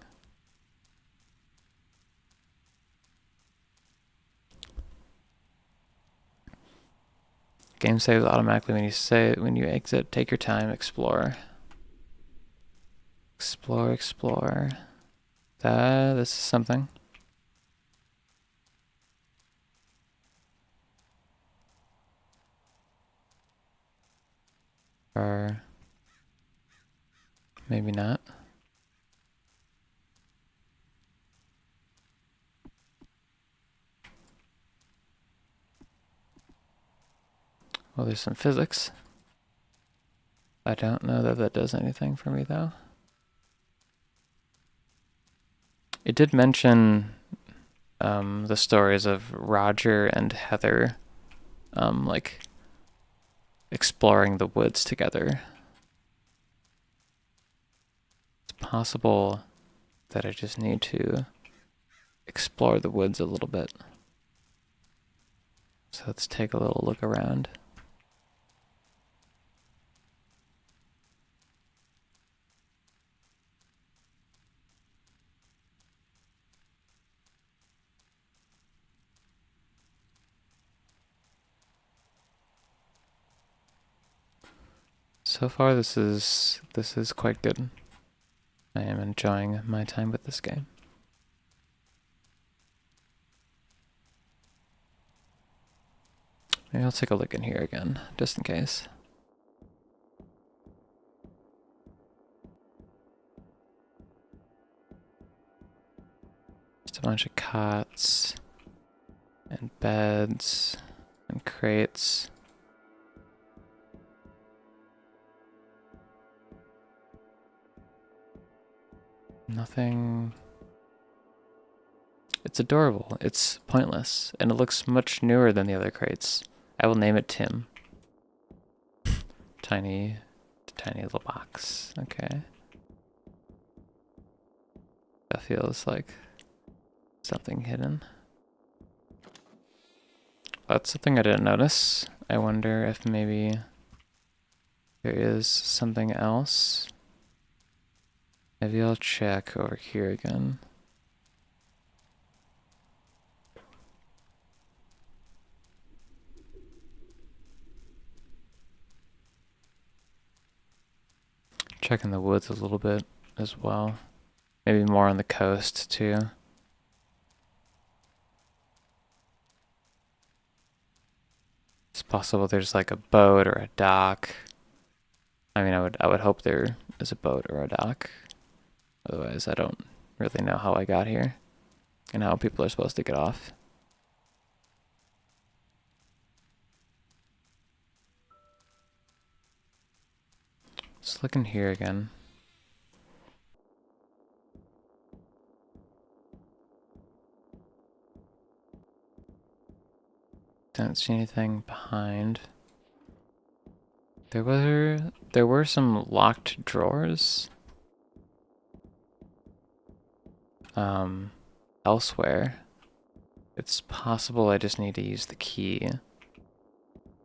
Game saves automatically when you exit. Take your time, explore. Explore. This is something. Or maybe not. Well, there's some physics. I don't know that that does anything for me, though. It did mention the stories of Roger and Heather, like, exploring the woods together. It's possible that I just need to explore the woods a little bit. So let's take a little look around. So far, this is quite good. I am enjoying my time with this game. Maybe I'll take a look in here again, just in case. Just a bunch of cots and beds and crates. Nothing. It's adorable. It's pointless. And it looks much newer than the other crates. I will name it Tim. Tiny little box. Okay. That feels like something hidden. That's something I didn't notice. I wonder if maybe there is something else. Maybe I'll check over here again. Check in the woods a little bit as well. Maybe more on the coast too. It's possible there's like a boat or a dock. I mean, I would hope there is a boat or a dock. Otherwise, I don't really know how I got here and how people are supposed to get off. Let's look in here again. Don't see anything behind. There were some locked drawers elsewhere. It's possible I just need to use the key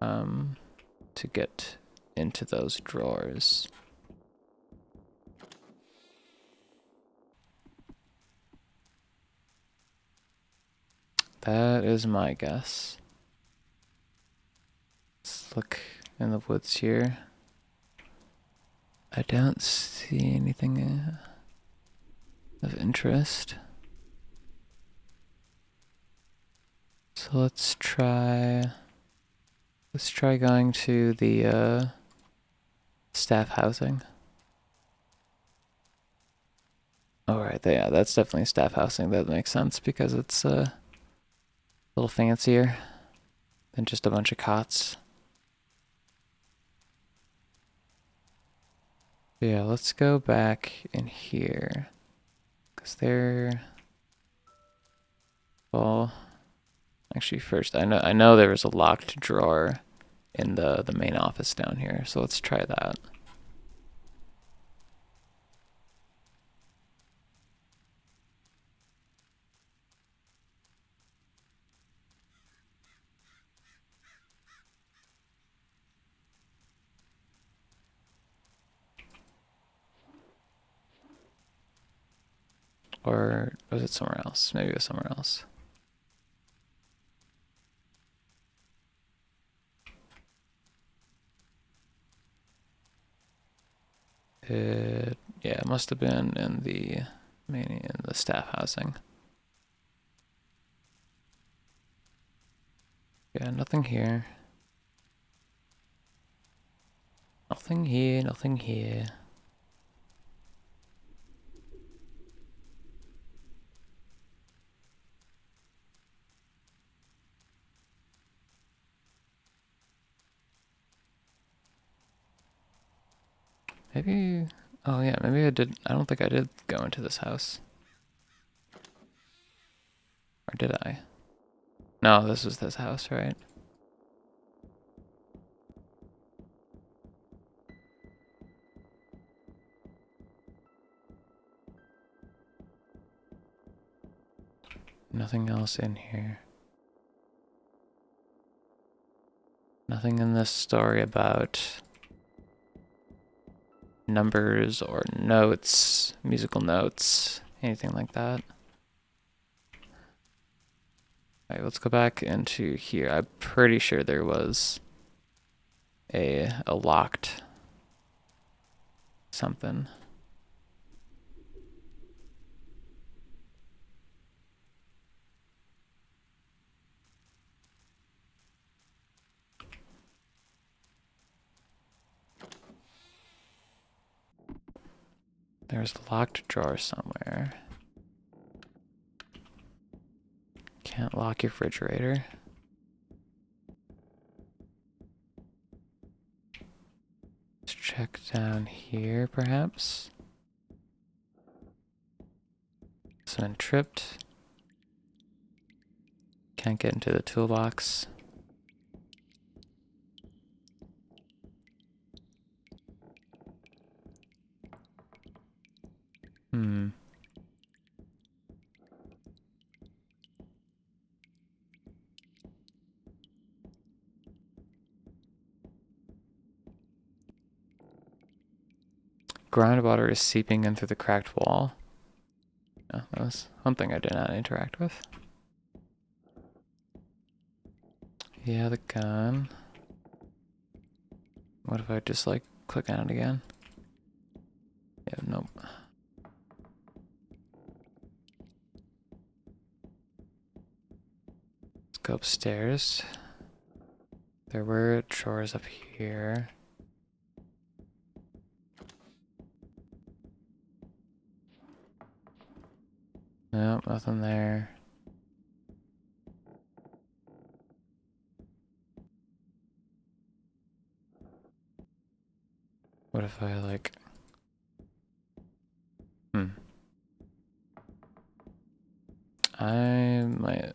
to get into those drawers. That is my guess. Let's look in the woods here. I don't see anything of interest. So let's try going to the staff housing. Alright, yeah, that's definitely staff housing. That makes sense because it's a little fancier than just a bunch of cots. Yeah, let's go back in here. Because well, actually first, I know there was a locked drawer in the main office down here, so let's try that. Or was it somewhere else? Maybe it was somewhere else. Yeah, it must have been in the staff housing. Yeah, nothing here. Nothing here, nothing here. Maybe... Oh yeah, maybe I did... I don't think I did go into this house. Or did I? No, this was this house, right? Nothing else in here. Nothing in this story about numbers or notes, musical notes, anything like that. Alright, let's go back into here. I'm pretty sure there was a locked something. There's a locked drawer somewhere. Can't lock your refrigerator. Let's check down here, perhaps. Someone tripped. Can't get into the toolbox. Groundwater is seeping in through the cracked wall. Oh, that was something I did not interact with. Yeah, the gun. What if I just like click on it again? Yeah, nope. Let's go upstairs. There were drawers up here. Nope, nothing there. What if I like...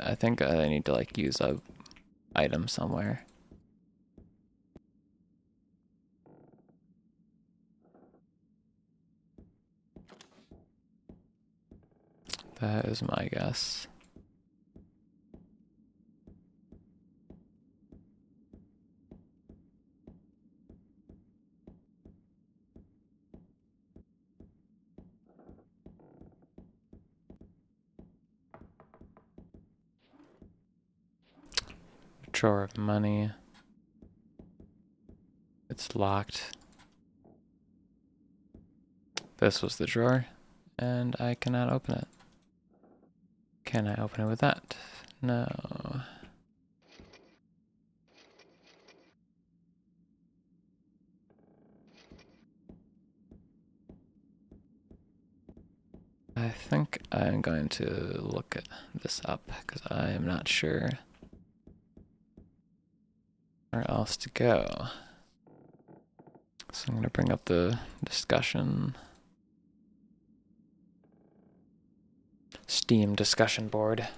I think I need to like use a item somewhere. That is my guess. Drawer of money. It's locked. This was the drawer, and I cannot open it. Can I open it with that? No. I think I'm going to look at this up because I am not sure where else to go. So I'm going to bring up the discussion. Steam discussion board.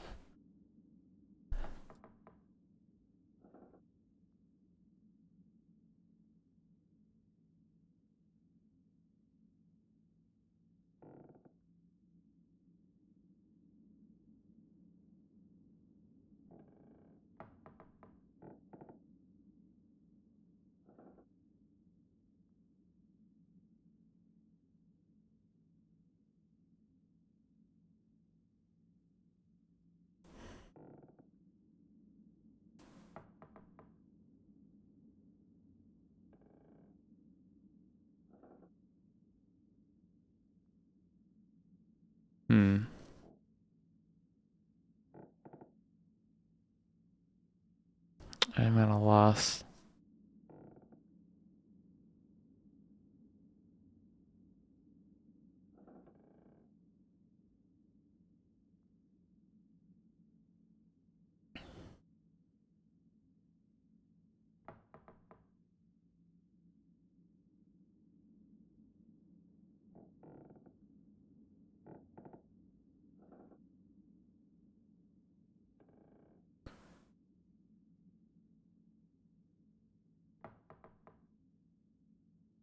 I'm at a loss.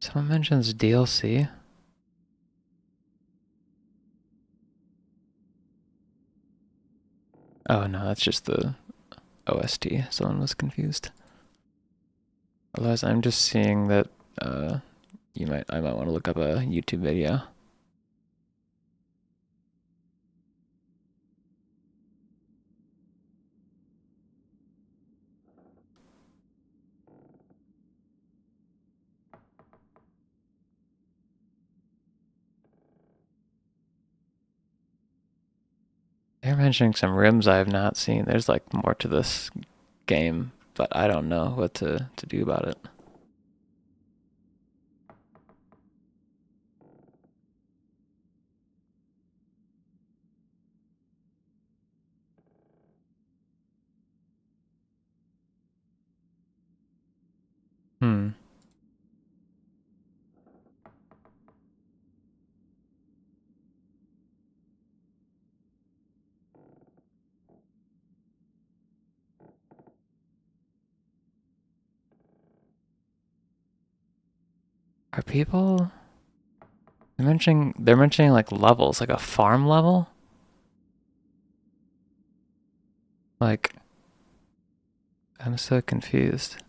Someone mentions DLC. Oh no, that's just the OST. Someone was confused. Otherwise, I'm just seeing that I might want to look up a YouTube video. They're mentioning some rooms I have not seen. There's like more to this game, but I don't know what to do about it. Hmm. Are people they're mentioning like levels, like a farm level? Like I'm so confused.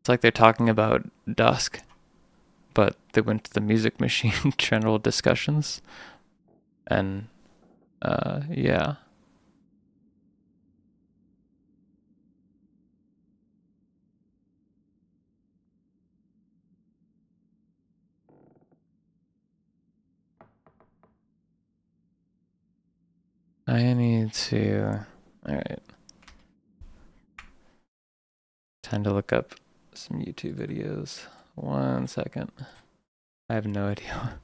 It's like they're talking about Dusk, but they went to the music machine general discussions and yeah. I need to alright. Time to look up some YouTube videos. 1 second. I have no idea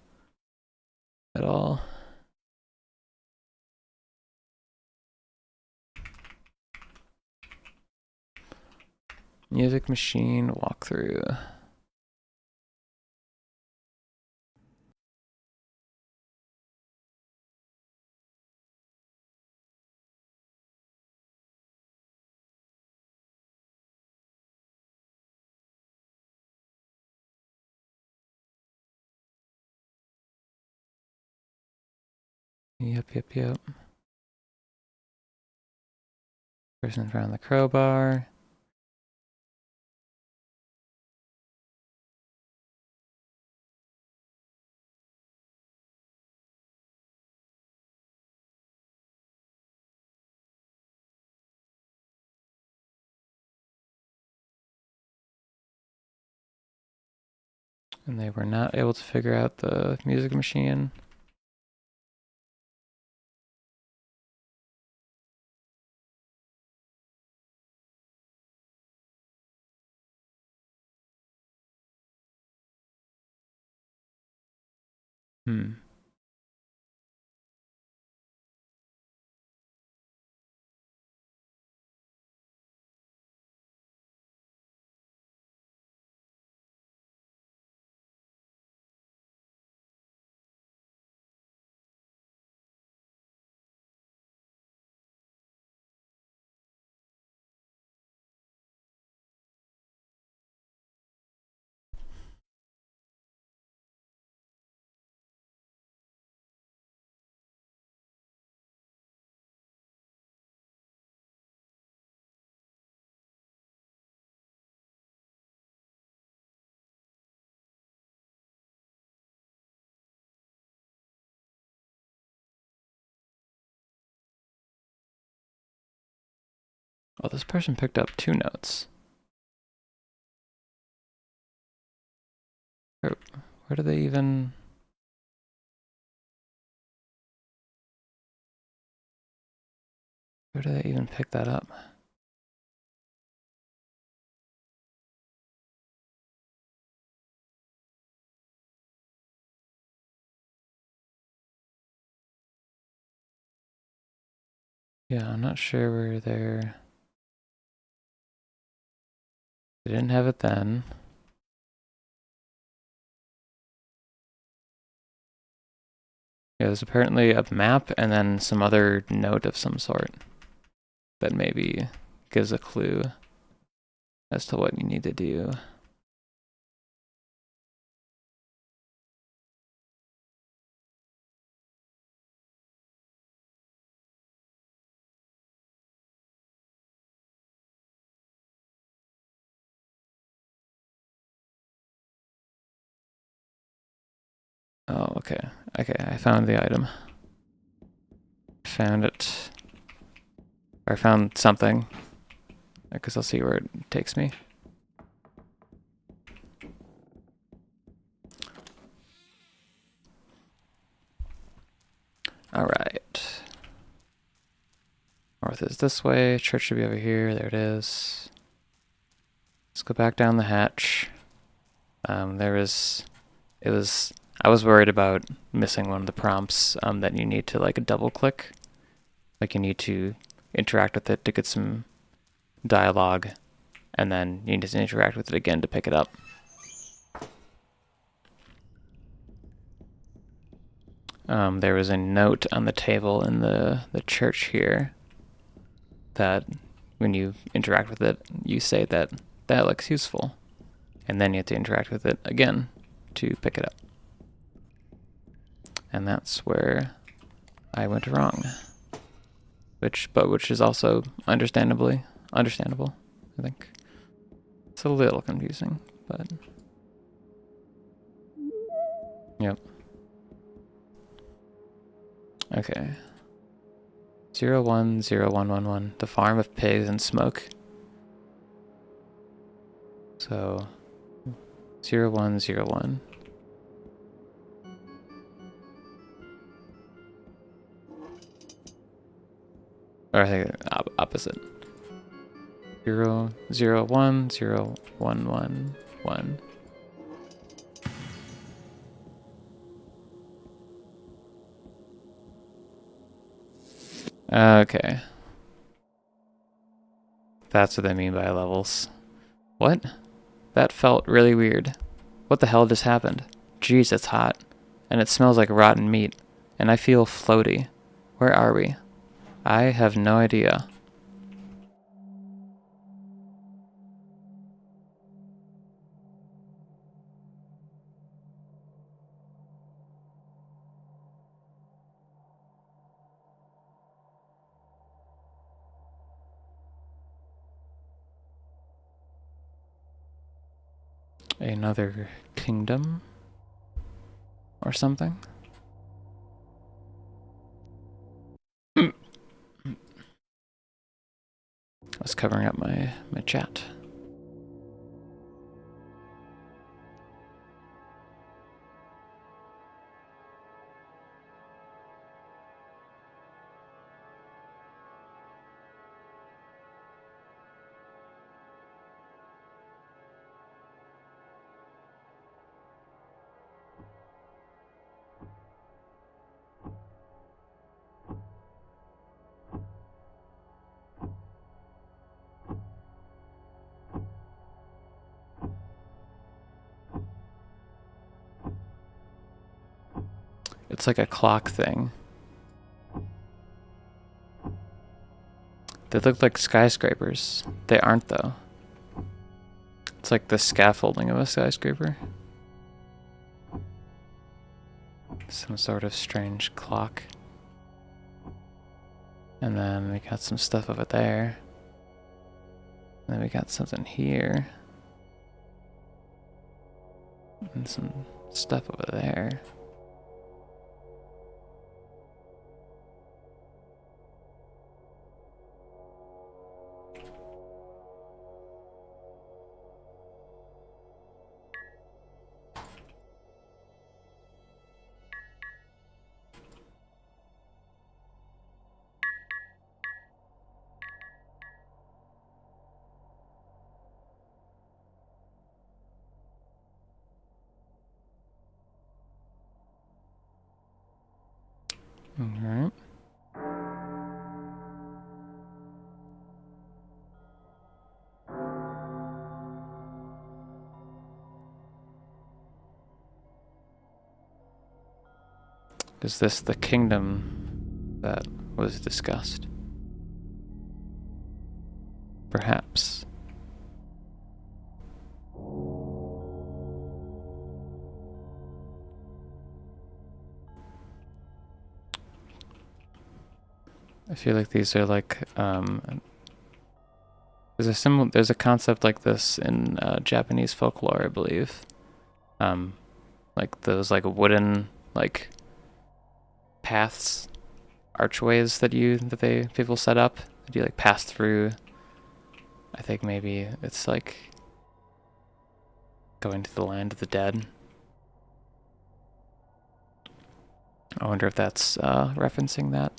at all. Music machine walkthrough. Yep. Person around the crowbar. And they were not able to figure out the music machine. Hmm. Oh, this person picked up 2 notes. Where do they even... Where do they even pick that up? Yeah, I'm not sure where they're... They didn't have it then. Yeah, there's apparently a map and then some other note of some sort that maybe gives a clue as to what you need to do. Okay, I found the item. Found it. Or I found something. I guess I'll see where it takes me. Alright. North is this way. Church should be over here. There it is. Let's go back down the hatch. I was worried about missing one of the prompts that you need to like double click. Like you need to interact with it to get some dialogue, and then you need to interact with it again to pick it up. There was a note on the table in the church here that when you interact with it, you say that looks useful. And then you have to interact with it again to pick it up. And that's where I went wrong. Which is also understandable, I think. It's a little confusing, but... Yep. Okay. 010111. The farm of pigs and smoke. So 0101. Or I think opposite. 001011. Okay. That's what they mean by levels. What? That felt really weird. What the hell just happened? Jeez, it's hot. And it smells like rotten meat. And I feel floaty. Where are we? I have no idea. Another kingdom? Or something? I was covering up my chat. It's like a clock thing. They look like skyscrapers. They aren't, though. It's like the scaffolding of a skyscraper. Some sort of strange clock. And then we got some stuff over there. And then we got something here. And some stuff over there. Alright. Is this the kingdom that was discussed? Perhaps. I feel like these are like there's a concept like this in Japanese folklore, I believe. Like those like wooden like paths, archways that people set up. That you like pass through. I think maybe it's like going to the land of the dead. I wonder if that's referencing that.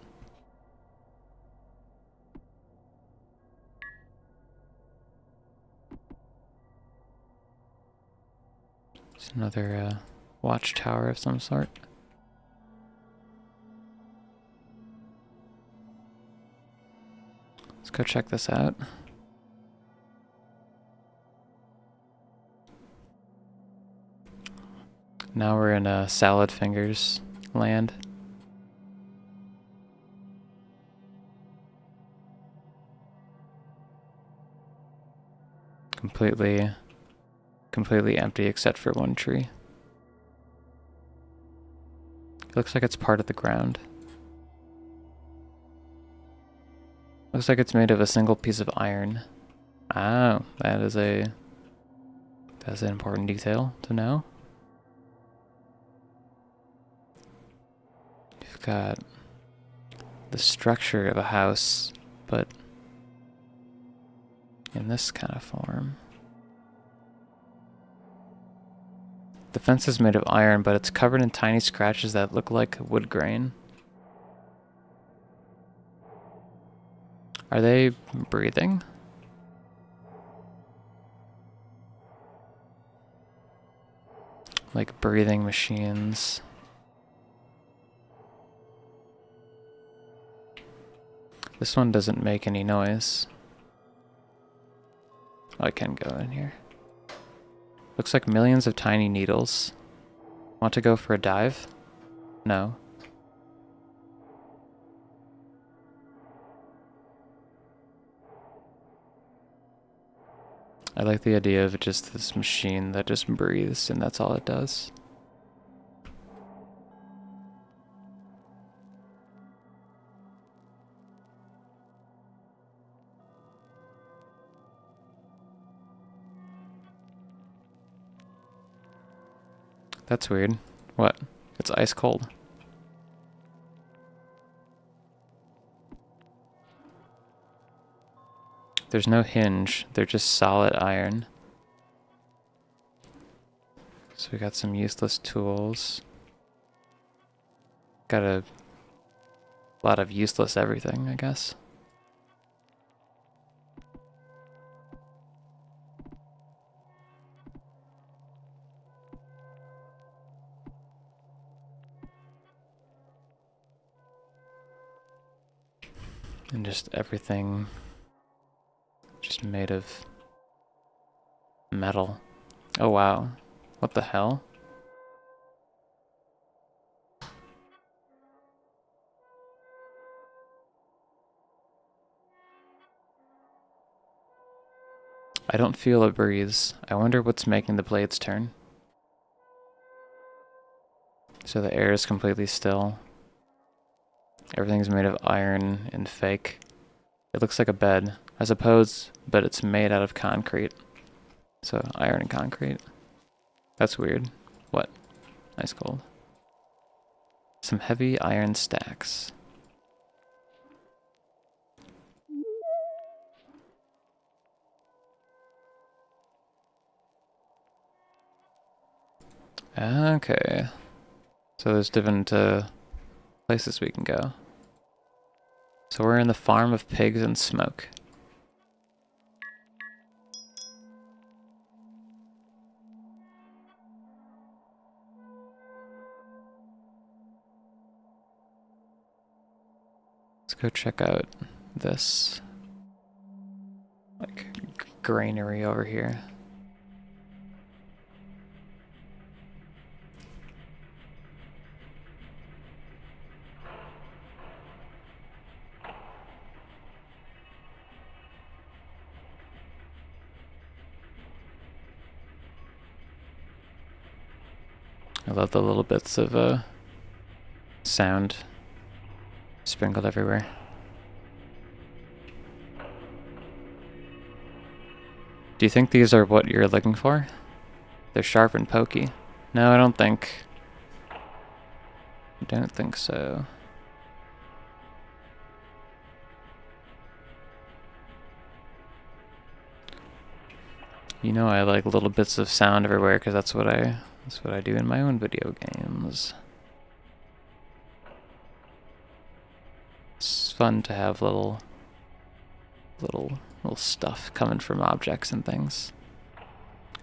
It's another watchtower of some sort. Let's go check this out. Now we're in Salad Fingers land. Completely empty except for one tree. It looks like it's part of the ground. Looks like it's made of a single piece of iron. Oh, that's an important detail to know. You've got the structure of a house, but in this kind of form. The fence is made of iron, but it's covered in tiny scratches that look like wood grain. Are they breathing? Like breathing machines. This one doesn't make any noise. Oh, I can go in here. Looks like millions of tiny needles. Want to go for a dive? No. I like the idea of just this machine that just breathes and that's all it does. That's weird. What? It's ice cold. There's no hinge. They're just solid iron. So we got some useless tools. Got a lot of useless everything, I guess. And just everything just made of metal. Oh wow. What the hell? I don't feel a breeze. I wonder what's making the blades turn. So the air is completely still. Everything's made of iron and fake. It looks like a bed, I suppose, but it's made out of concrete. So iron and concrete. That's weird. What? Ice cold. Some heavy iron stacks. Okay. So there's different places we can go. So we're in the farm of pigs and smoke. Let's go check out this like granary over here. I love the little bits of sound sprinkled everywhere. Do you think these are what you're looking for? They're sharp and pokey. No, I don't think. I don't think so. You know I like little bits of sound everywhere because that's what I do in my own video games. It's fun to have little stuff coming from objects and things.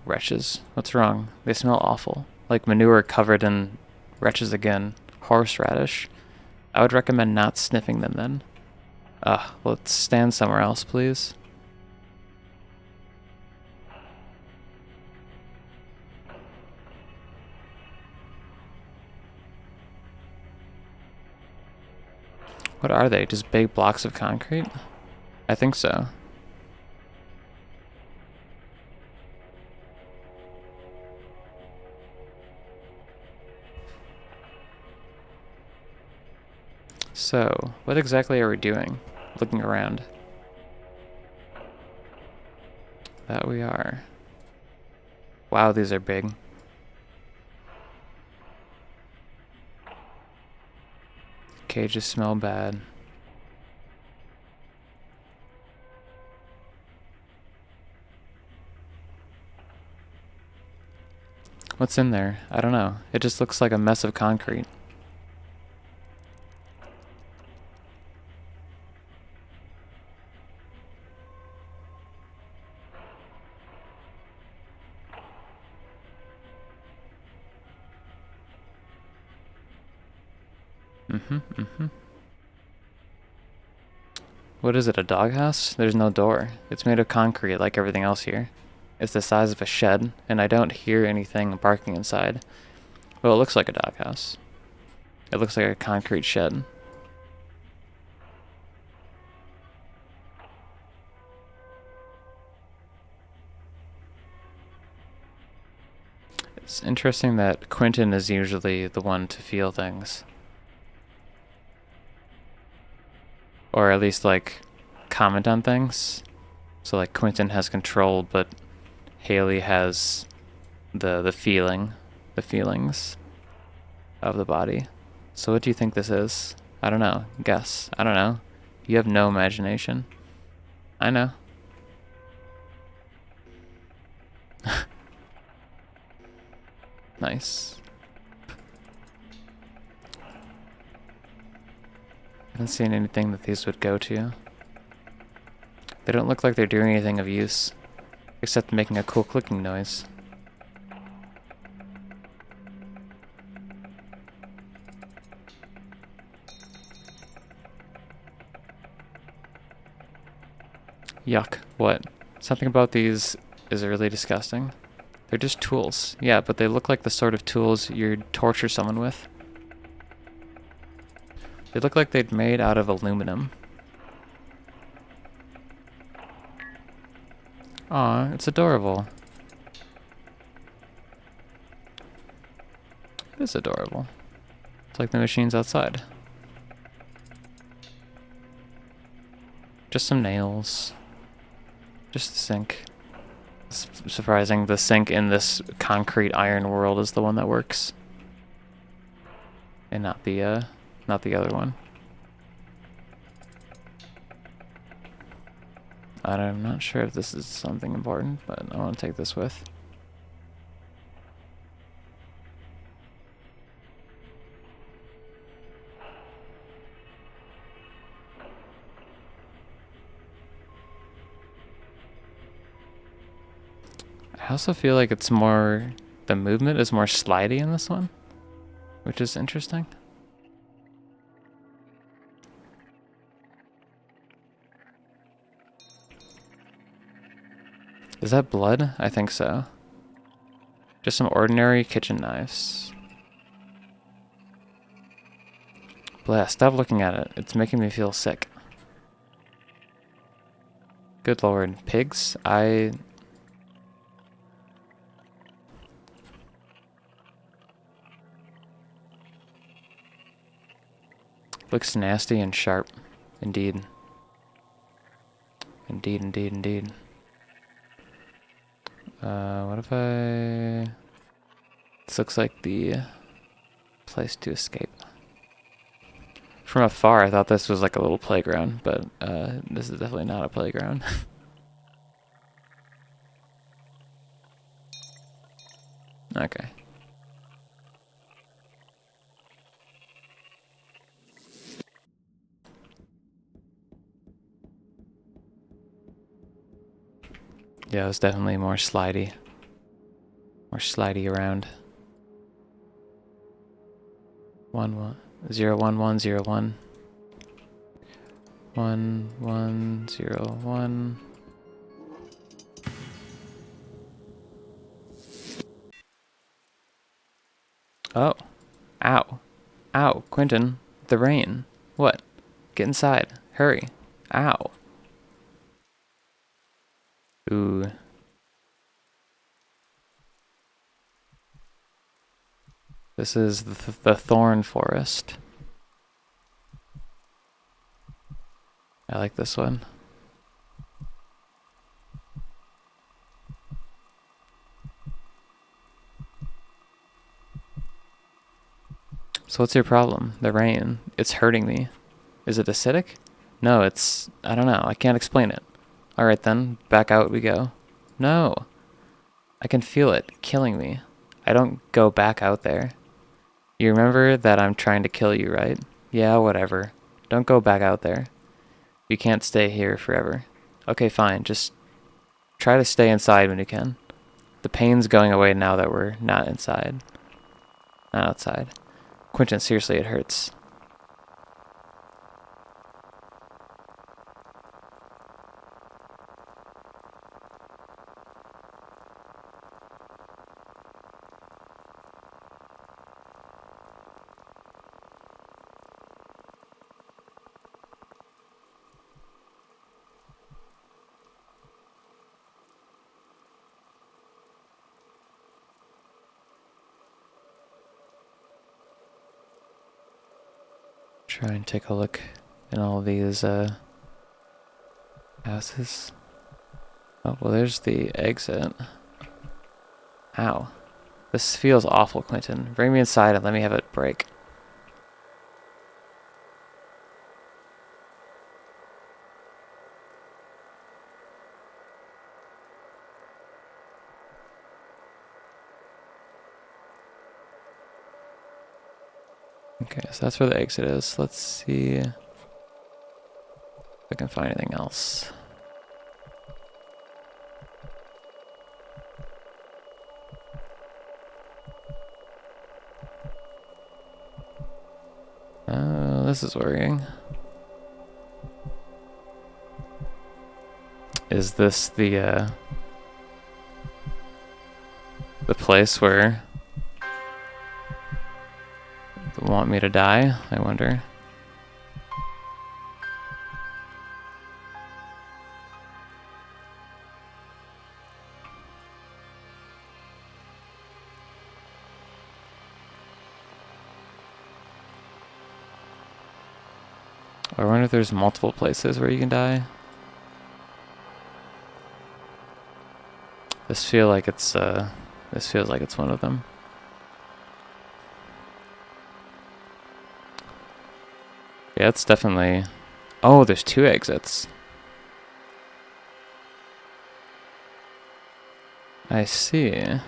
Wretches. What's wrong? They smell awful. Like manure covered in wretches again. Horseradish. I would recommend not sniffing them then. Let's stand somewhere else, please. What are they? Just big blocks of concrete? I think so. So, what exactly are we doing? Looking around. That we are. Wow, these are big. Cages smell bad. What's in there? I don't know. It just looks like a mess of concrete. What is it, a doghouse? There's no door. It's made of concrete like everything else here. It's the size of a shed, and I don't hear anything barking inside. Well, it looks like a doghouse. It looks like a concrete shed. It's interesting that Quentin is usually the one to feel things. Or at least, like, comment on things. So, like, Quentin has control, but Haley has the feelings of the body. So what do you think this is? I don't know. Guess. I don't know. You have no imagination. I know. Nice. I haven't seen anything that these would go to. They don't look like they're doing anything of use, except making a cool clicking noise. Yuck. What? Something about these is really disgusting. They're just tools. Yeah, but they look like the sort of tools you'd torture someone with. They look like they'd made out of aluminum. Aw, it's adorable. It is adorable. It's like the machines outside. Just some nails. Just the sink. It's surprising the sink in this concrete iron world is the one that works. And not the other one. I'm not sure if this is something important, but I want to take this with. I also feel like it's more, the movement is more slidey in this one, which is interesting. Is that blood? I think so. Just some ordinary kitchen knives. Bless, stop looking at it. It's making me feel sick. Good lord. Pigs? Looks nasty and sharp. Indeed. Indeed, indeed, indeed. What if I... This looks like the place to escape. From afar, I thought this was like a little playground, but this is definitely not a playground. Okay. Yeah, it was definitely more slidey. More slidey around. 0 1 1 0 1. 1 1 0 1. Oh. Ow. Ow, Quentin. The rain. What? Get inside. Hurry. Ow. Ooh. This is the thorn forest. I like this one. So what's your problem? The rain. It's hurting me. Is it acidic? No, it's... I don't know. I can't explain it. Alright then. Back out we go. No. I can feel it killing me. I don't go back out there. You remember that I'm trying to kill you, right? Yeah, whatever. Don't go back out there. You can't stay here forever. Okay, fine. Just try to stay inside when you can. The pain's going away now that we're not inside. Not outside. Quentin, seriously, it hurts. Try and take a look in all these houses. Oh, well, there's the exit. Ow. This feels awful, Quentin. Bring me inside and let me have a break. Okay, so that's where the exit is. Let's see if I can find anything else. This is worrying. Is this the place where they want me to die? I wonder. I wonder if there's multiple places where you can die. This feels like it's one of them. Yeah, it's definitely... Oh, there's 2 exits. I see.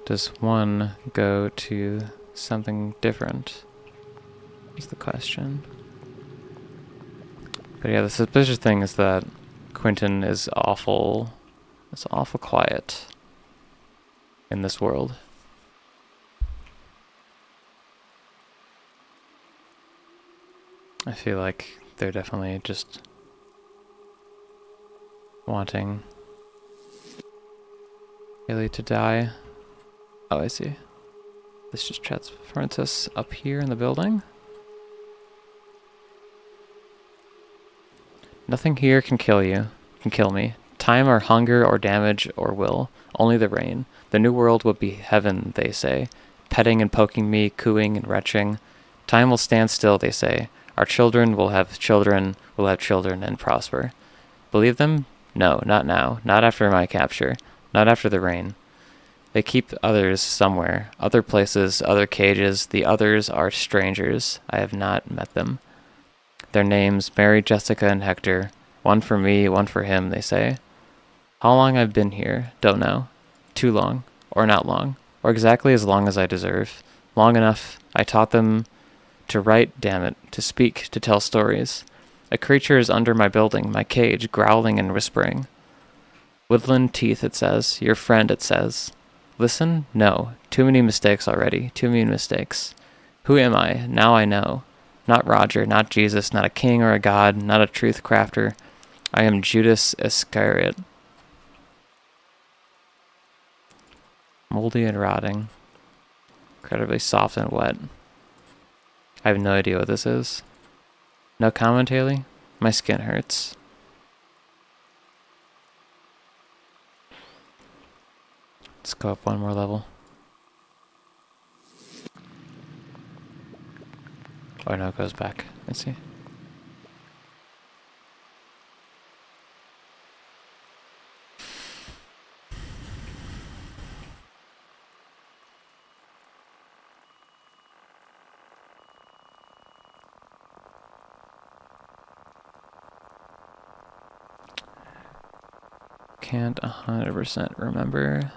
Does one go to something different? Is the question. But yeah, the suspicious thing is that Quentin is awful. It's awful quiet in this world. I feel like they're definitely just wanting Haley to die. Oh, I see. This just transports us up here in the building. Nothing here can kill you, can kill me. Time or hunger or damage or will. Only the rain. The new world will be heaven, they say. Petting and poking me, cooing and retching. Time will stand still, they say. Our children will have children, and prosper. Believe them? No, not now. Not after my capture. Not after the rain. They keep others somewhere. Other places, other cages. The others are strangers. I have not met them. Their names, Mary, Jessica, and Hector. One for me, one for him, they say. How long I've been here, don't know. Too long, or not long, or exactly as long as I deserve. Long enough, I taught them to write, damn it, to speak, to tell stories. A creature is under my building, my cage, growling and whispering. Woodland teeth, it says. Your friend, it says. Listen? No. Too many mistakes already. Too many mistakes. Who am I? Now I know. Not Roger, not Jesus, not a king or a god, not a truth crafter. I am Judas Iscariot. Moldy and rotting. Incredibly soft and wet. I have no idea what this is. No comment, Haley? My skin hurts. Let's go up one more level. Oh no, it goes back. Let's see. Can't 100% remember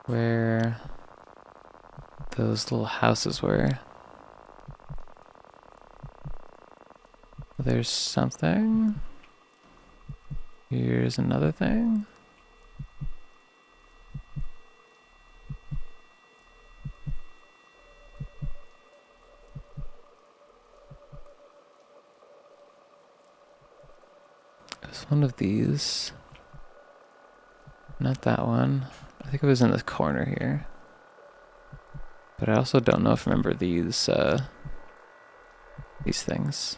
where those little houses were. There's something. Here's another thing. There's one of these. Not that one. I think it was in the corner here. But I also don't know if I remember these things.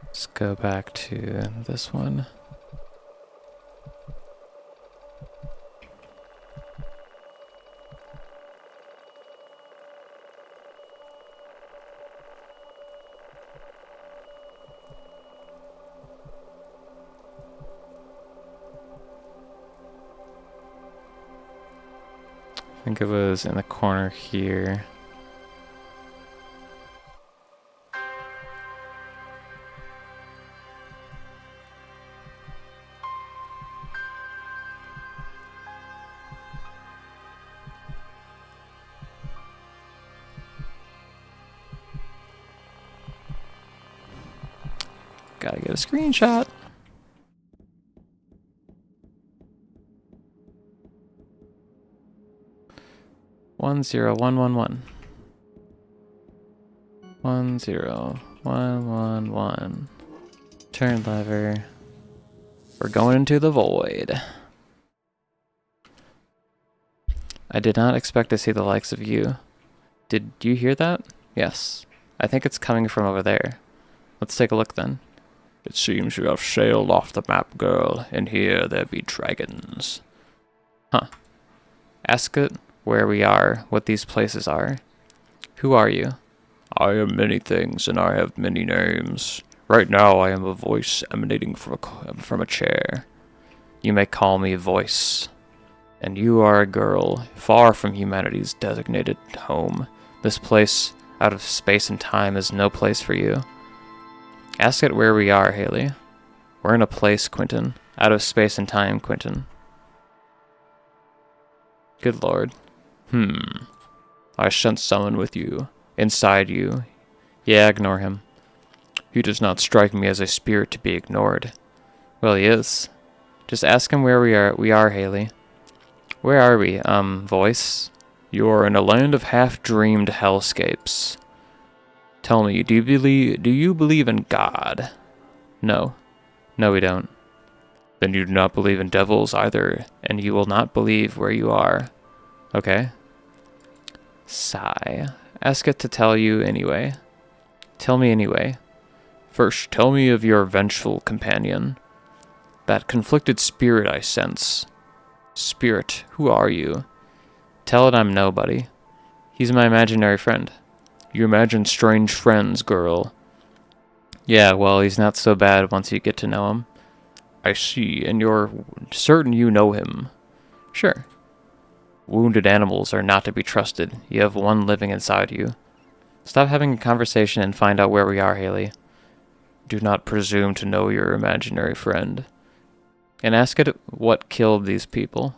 Let's go back to this one. I think it was in the corner here. Gotta get a screenshot. One zero one one one. 10111. Turn lever. We're going into the void. I did not expect to see the likes of you. Did you hear that? Yes. I think it's coming from over there. Let's take a look then. It seems you have sailed off the map, girl, and here there be dragons. Huh. Ask it where we are, what these places are. Who are you? I am many things, and I have many names. Right now I am a voice emanating from a chair. You may call me Voice. And you are a girl, far from humanity's designated home. This place, out of space and time, is no place for you. Ask it where we are, Haley. We're in a place, Quentin. Out of space and time, Quentin. Good lord. I sense someone with you. Inside you. Yeah, ignore him. He does not strike me as a spirit to be ignored. Well, he is. Just ask him where we are, Haley. Where are we, Voice? You are in a land of half-dreamed hellscapes. Tell me, do you believe in God? No. No, we don't. Then you do not believe in devils either, and you will not believe where you are. Okay. Sigh. Ask it to tell you anyway. Tell me anyway. First, tell me of your vengeful companion. That conflicted spirit I sense. Spirit, who are you? Tell it I'm nobody. He's my imaginary friend. You imagine strange friends, girl. Yeah, well, he's not so bad once you get to know him. I see, and you're certain you know him. Sure. Wounded animals are not to be trusted. You have one living inside you. Stop having a conversation and find out where we are, Haley. Do not presume to know your imaginary friend. And ask it what killed these people.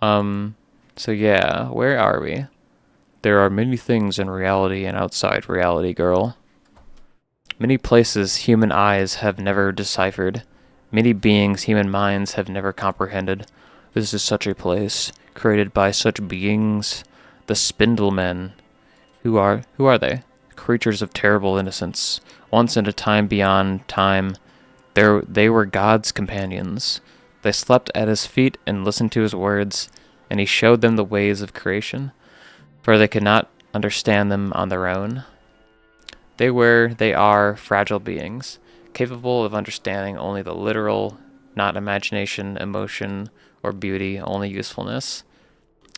So yeah, where are we? There are many things in reality and outside reality, girl. Many places human eyes have never deciphered. Many beings human minds have never comprehended. This is such a place, created by such beings. The Spindlemen. Who are they? Creatures of terrible innocence. Once in a time beyond time, they were God's companions. They slept at his feet and listened to his words, and he showed them the ways of creation, for they could not understand them on their own. They are fragile beings, capable of understanding only the literal, not imagination, emotion, or beauty, only usefulness.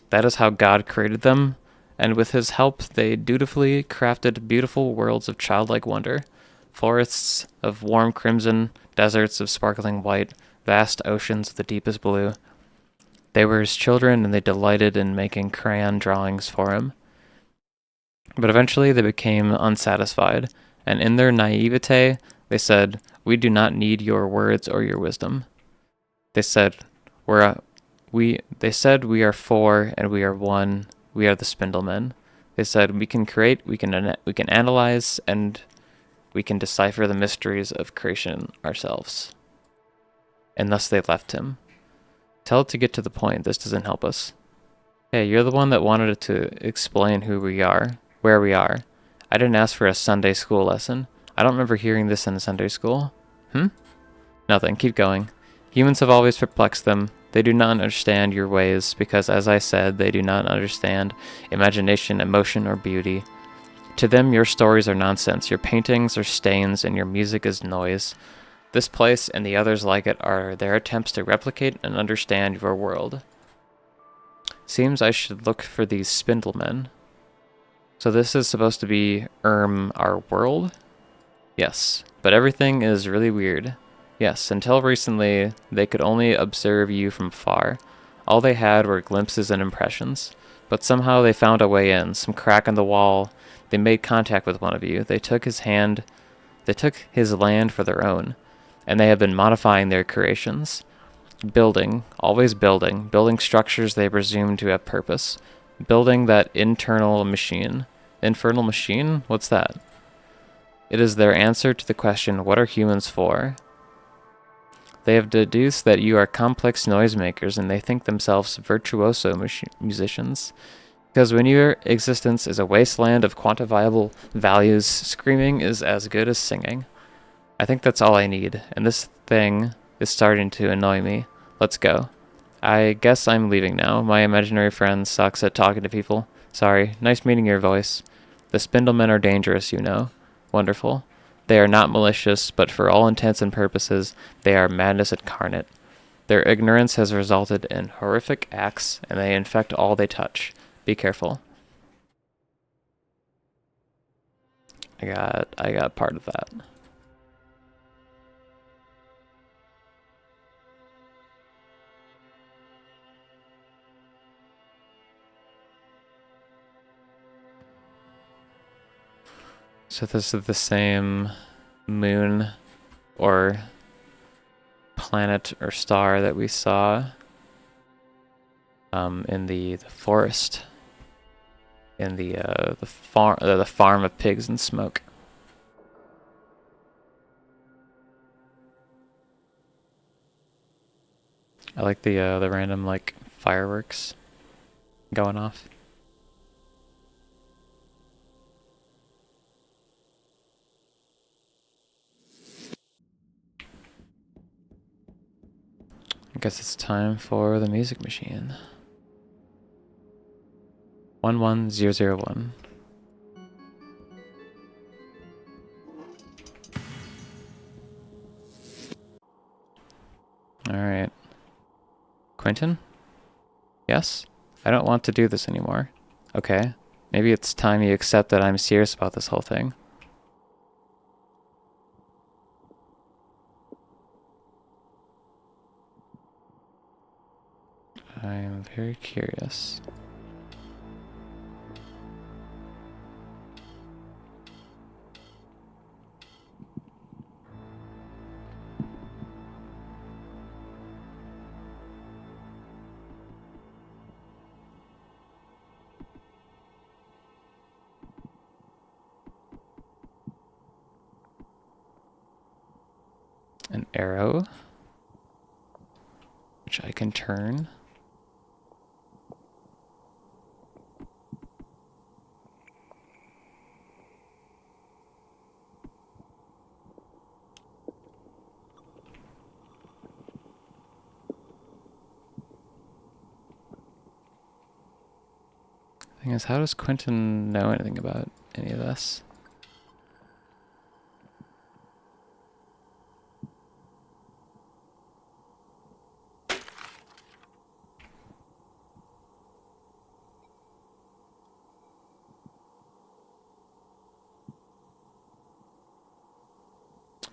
That is how God created them, and with his help they dutifully crafted beautiful worlds of childlike wonder, forests of warm crimson, deserts of sparkling white, vast oceans of the deepest blue. They were his children, and they delighted in making crayon drawings for him. But eventually they became unsatisfied, and in their naivete, they said, "We do not need your words or your wisdom." They said, they said we are four and we are one. We are the Spindlemen. They said we can create, we can analyze, and we can decipher the mysteries of creation ourselves. And thus they left him. Tell it to get to the point. This doesn't help us. Hey, you're the one that wanted it to explain who we are, where we are. I didn't ask for a Sunday school lesson. I don't remember hearing this in Sunday school. Nothing. Keep going. Humans have always perplexed them. They do not understand your ways because, as I said, they do not understand imagination, emotion, or beauty. To them, your stories are nonsense. Your paintings are stains, and your music is noise. This place and the others like it are their attempts to replicate and understand your world. Seems I should look for these Spindlemen. So this is supposed to be, our world? Yes, but everything is really weird. Yes, until recently, they could only observe you from far. All they had were glimpses and impressions. But somehow they found a way in, some crack in the wall. They made contact with one of you. They took his land for their own. And they have been modifying their creations. Building, always building structures they presume to have purpose. Building that infernal machine. Infernal machine? What's that? It is their answer to the question, what are humans for? They have deduced that you are complex noisemakers, and they think themselves virtuoso musicians. Because when your existence is a wasteland of quantifiable values, screaming is as good as singing. I think that's all I need, and this thing is starting to annoy me. Let's go. I guess I'm leaving now. My imaginary friend sucks at talking to people. Sorry. Nice meeting your voice. The Spindlemen are dangerous, you know. Wonderful. They are not malicious, but for all intents and purposes, they are madness incarnate. Their ignorance has resulted in horrific acts, and they infect all they touch. Be careful. I got part of that. So this is the same moon or planet or star that we saw in the forest, in the farm of pigs and smoke. I like the random like fireworks going off. I guess it's time for the music machine. 11001. Quentin? Yes? I don't want to do this anymore. Okay. Maybe it's time you accept that I'm serious about this whole thing. I am very curious. An arrow, which I can turn. Thing is, how does Quentin know anything about any of this?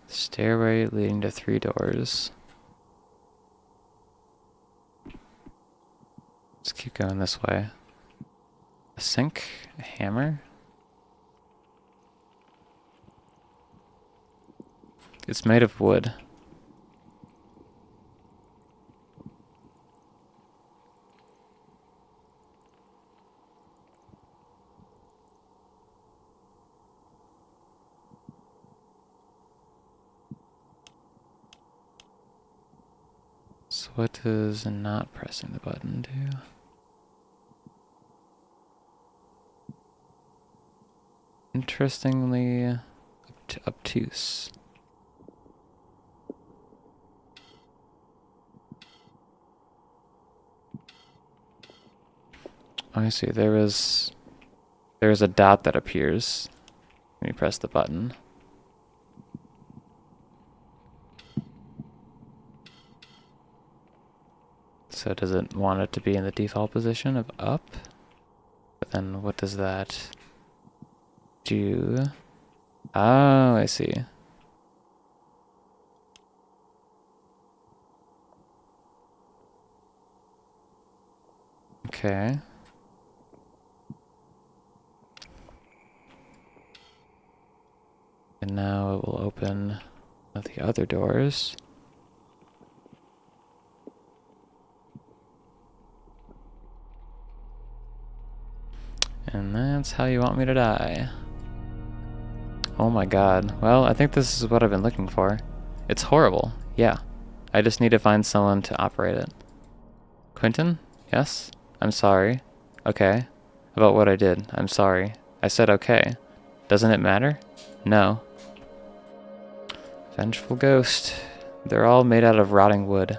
Stairway leading to 3 doors. Let's keep going this way. A sink, a hammer. It's made of wood. So what does not pressing the button do? Interestingly obtuse. I see. There is a dot that appears when you press the button. So does it want it to be in the default position of up? But then what does that do? Oh, I see. Okay. And now it will open the other doors. And that's how you want me to die. Oh my god. Well, I think this is what I've been looking for. It's horrible. Yeah. I just need to find someone to operate it. Quentin? Yes? I'm sorry. Okay. About what I did. I'm sorry. I said okay. Doesn't it matter? No. Vengeful ghost. They're all made out of rotting wood.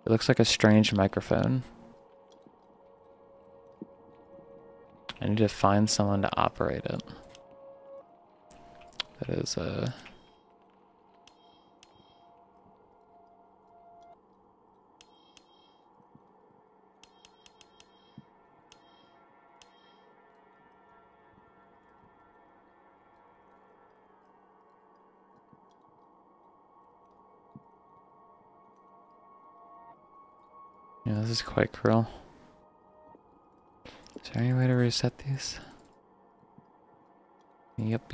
It looks like a strange microphone. I need to find someone to operate it. That is yeah, this is quite cruel. Is there any way to reset these? Yep.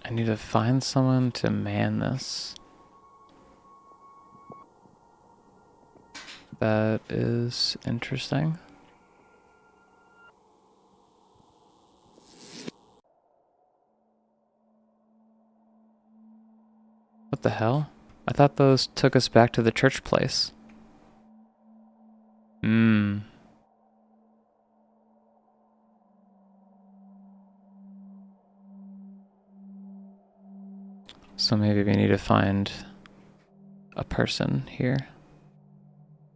I need to find someone to man this. That is interesting. What The hell? I thought those took us back to the church place. Hmm. So maybe we need to find a person here.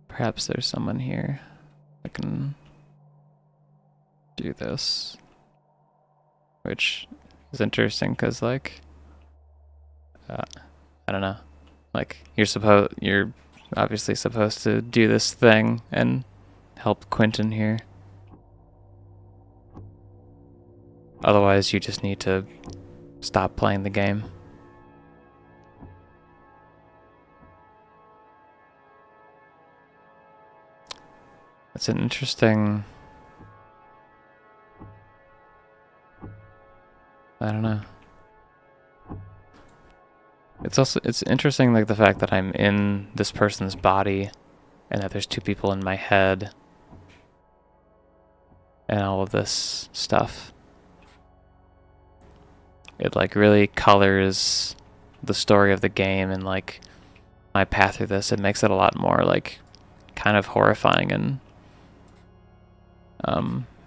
Perhaps there's someone here that can do this. Which is interesting because, like, I don't know. Like, you're obviously supposed to do this thing and help Quentin here. Otherwise, you just need to stop playing the game. It's an interesting... I don't know. It's interesting, like, the fact that I'm in this person's body and that there's two people in my head and all of this stuff. It, like, really colors the story of the game and, like, my path through this. It makes it a lot more, like, kind of horrifying and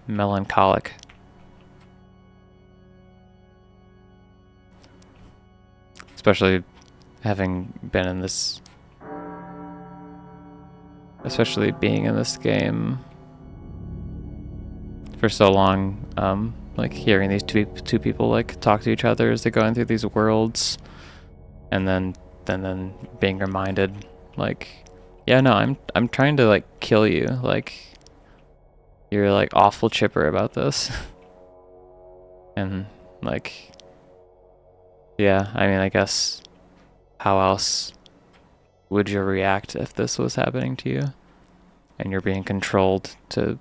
melancholic. Especially having been in this... Especially being in this game for so long, like hearing these two people like talk to each other as they're going through these worlds, and then being reminded, like, yeah, no, I'm trying to like kill you, like you're like awful chipper about this, and like, yeah, I mean, I guess how else would you react if this was happening to you, and you're being controlled to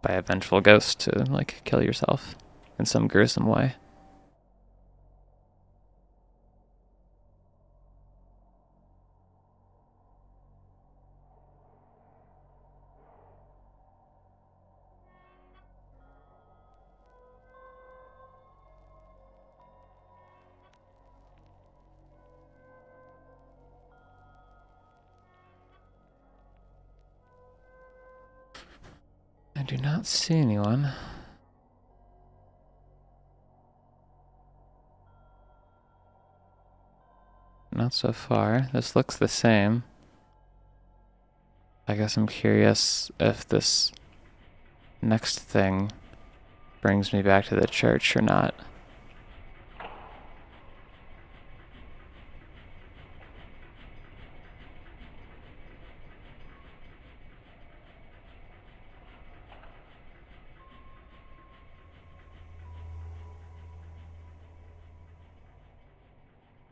by a vengeful ghost to like kill yourself in some gruesome way. I do not see anyone. Not so far. This looks the same. I guess I'm curious if this next thing brings me back to the church or not.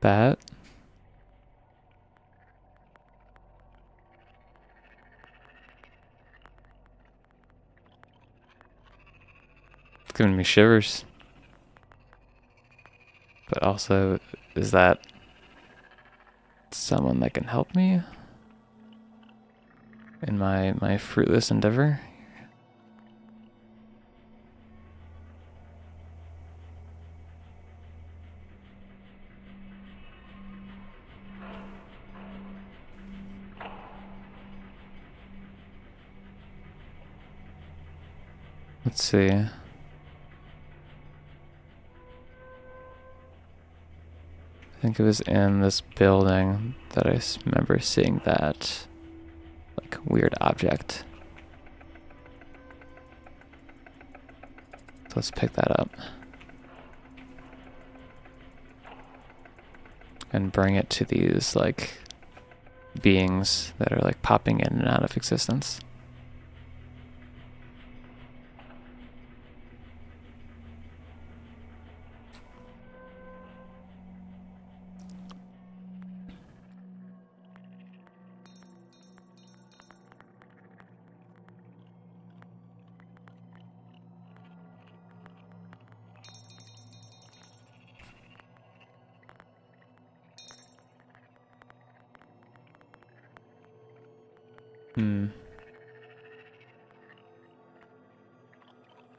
That? It's giving me shivers. But also, is that someone that can help me in my fruitless endeavor? Let's see. I think it was in this building that I remember seeing that like weird object. So let's pick that up and bring it to these like beings that are like popping in and out of existence.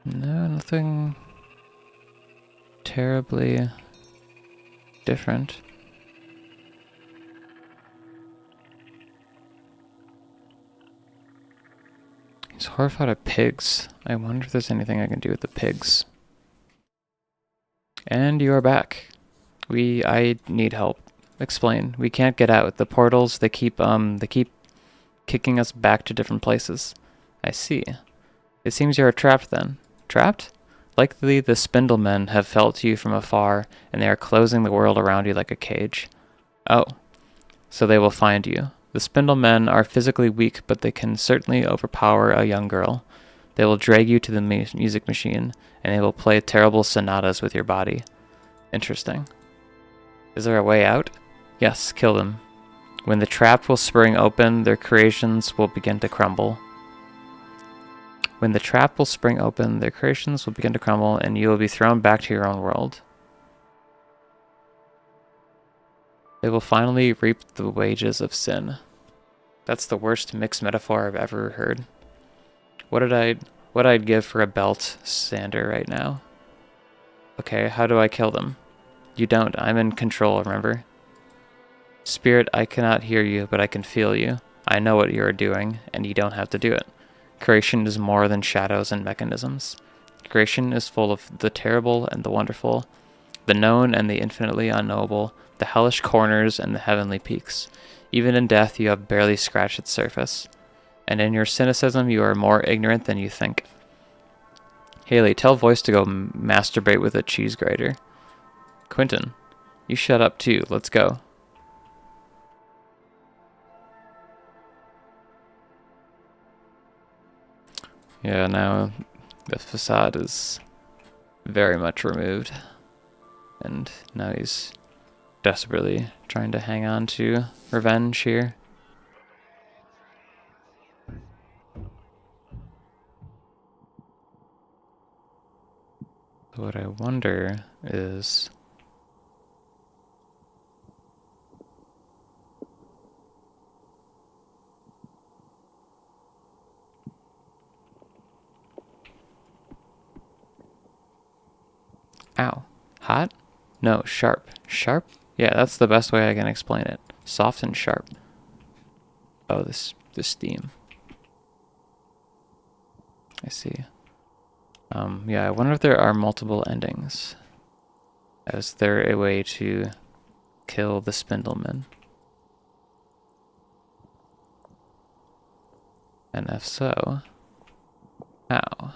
No, nothing terribly different. He's horrified at pigs. I wonder if there's anything I can do with the pigs. And you are back. I need help. Explain. We can't get out. The portals, they keep kicking us back to different places. I see. It seems you are trapped then. Trapped? Likely the Spindlemen have felt you from afar, and they are closing the world around you like a cage. Oh. So they will find you. The Spindlemen are physically weak, but they can certainly overpower a young girl. They will drag you to the music machine, and they will play terrible sonatas with your body. Interesting. Is there a way out? Yes, kill them. When the trap will spring open, their creations will begin to crumble. When the trap will spring open, their creations will begin to crumble, and you will be thrown back to your own world. They will finally reap the wages of sin. That's the worst mixed metaphor I've ever heard. What I'd give for a belt sander right now. Okay, how do I kill them? You don't. I'm in control, remember? Spirit, I cannot hear you, but I can feel you. I know what you are doing, and you don't have to do it. Creation is more than shadows and mechanisms. Creation is full of the terrible and the wonderful, the known and the infinitely unknowable, the hellish corners and the heavenly peaks. Even in death, you have barely scratched its surface. And in your cynicism, you are more ignorant than you think. Haley, tell Voice to go masturbate with a cheese grater. Quentin, you shut up too. Let's go. Yeah, now the facade is very much removed. And now he's desperately trying to hang on to revenge here. What I wonder is... Ow. Hot? No, sharp. Sharp? Yeah, that's the best way I can explain it. Soft and sharp. Oh, this theme. I see. Yeah, I wonder if there are multiple endings. Is there a way to kill the Spindleman? And if so, how?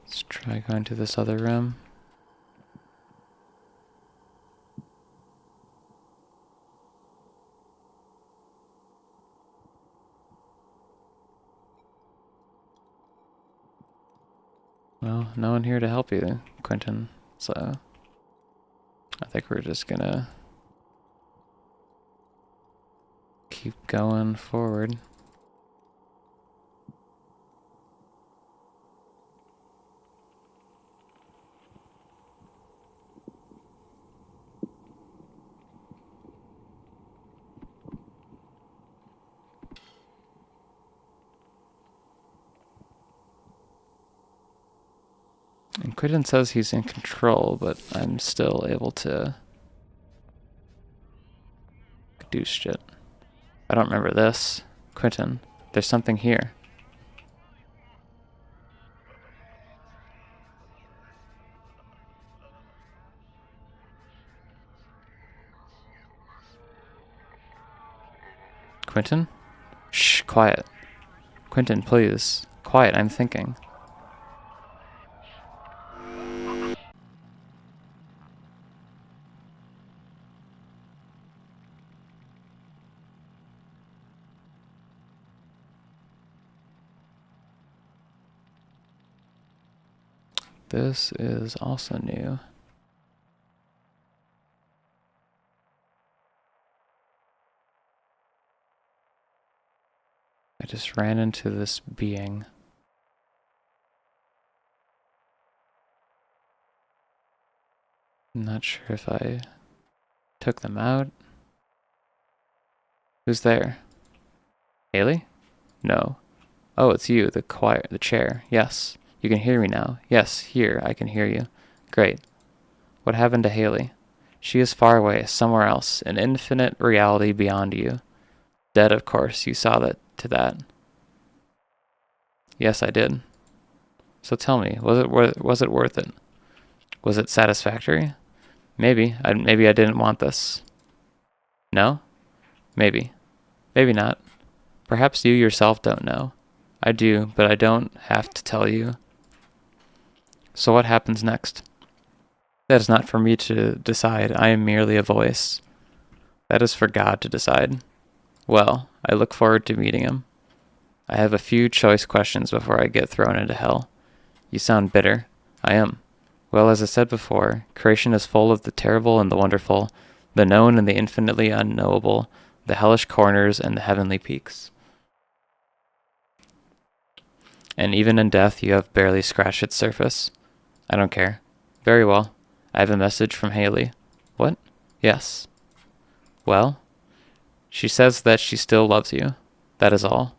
Let's try going to this other room. Well, no one here to help you, Quentin, so I think we're just gonna keep going forward. And Quentin says he's in control, but I'm still able to do shit. I don't remember this. Quentin, there's something here. Quentin? Shh, quiet. Quentin, please. Quiet, I'm thinking. This is also new. I just ran into this being. I'm not sure if I took them out. Who's there? Haley? No. Oh, it's you, the chair. Yes. You can hear me now. Yes, here, I can hear you. Great. What happened to Haley? She is far away, somewhere else, an infinite reality beyond you. Dead, of course, you saw that. Yes, I did. So tell me, was it worth it? Was it satisfactory? Maybe. Maybe I didn't want this. No? Maybe. Maybe not. Perhaps you yourself don't know. I do, but I don't have to tell you. So what happens next? That is not for me to decide. I am merely a voice. That is for God to decide. Well, I look forward to meeting him. I have a few choice questions before I get thrown into hell. You sound bitter. I am. Well, as I said before, creation is full of the terrible and the wonderful, the known and the infinitely unknowable, the hellish corners and the heavenly peaks. And even in death, you have barely scratched its surface. I don't care. Very well. I have a message from Haley. What? Yes. Well? She says that she still loves you. That is all.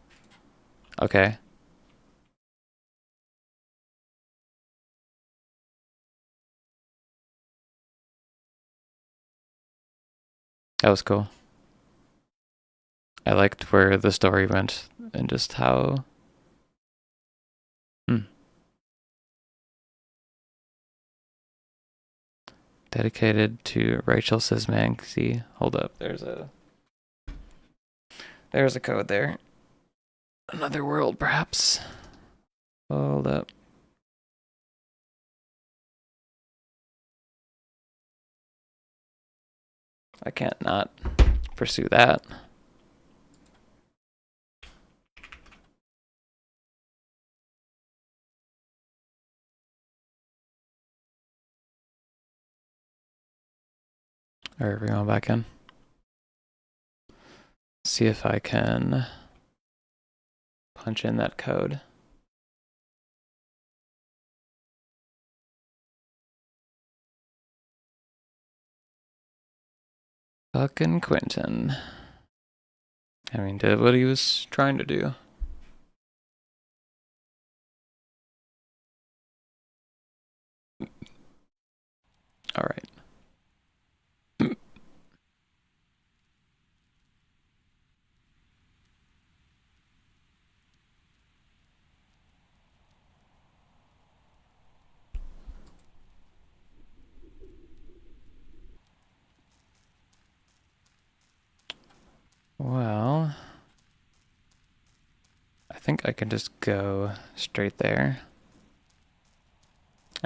Okay. That was cool. I liked where the story went and just how... Dedicated to Rachel Szymanski. Hold up, there's a code there. Another world, perhaps. Hold up. I can't not pursue that. Alright, we're going back in. See if I can punch in that code. Fucking Quentin. I mean, did what he was trying to do. Alright. Well, I think I can just go straight there.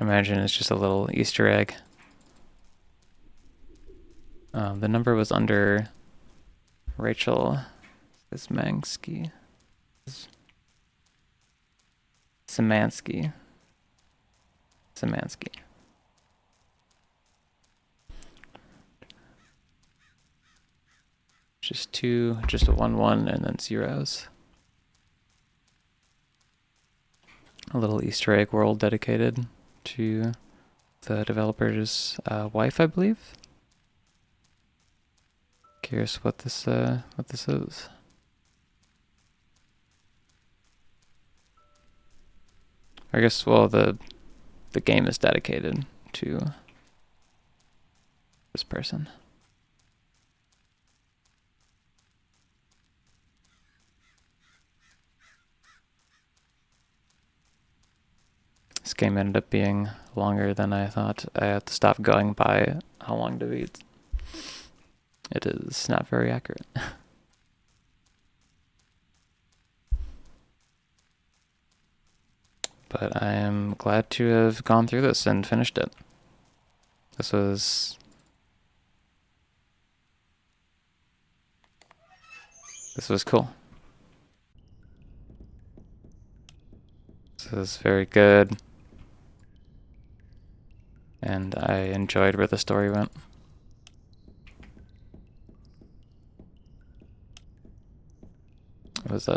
Imagine it's just a little Easter egg. The number was under Rachel Szymanski. Szymanski. Just a 1 and then zeros. A little Easter egg world dedicated to the developer's wife, I believe. Curious what this is. I guess, well, the game is dedicated to this person. This game ended up being longer than I thought. I had to stop going by how long to beat. It is not very accurate. But I am glad to have gone through this and finished it. This was cool. This was very good. And I enjoyed where the story went. It was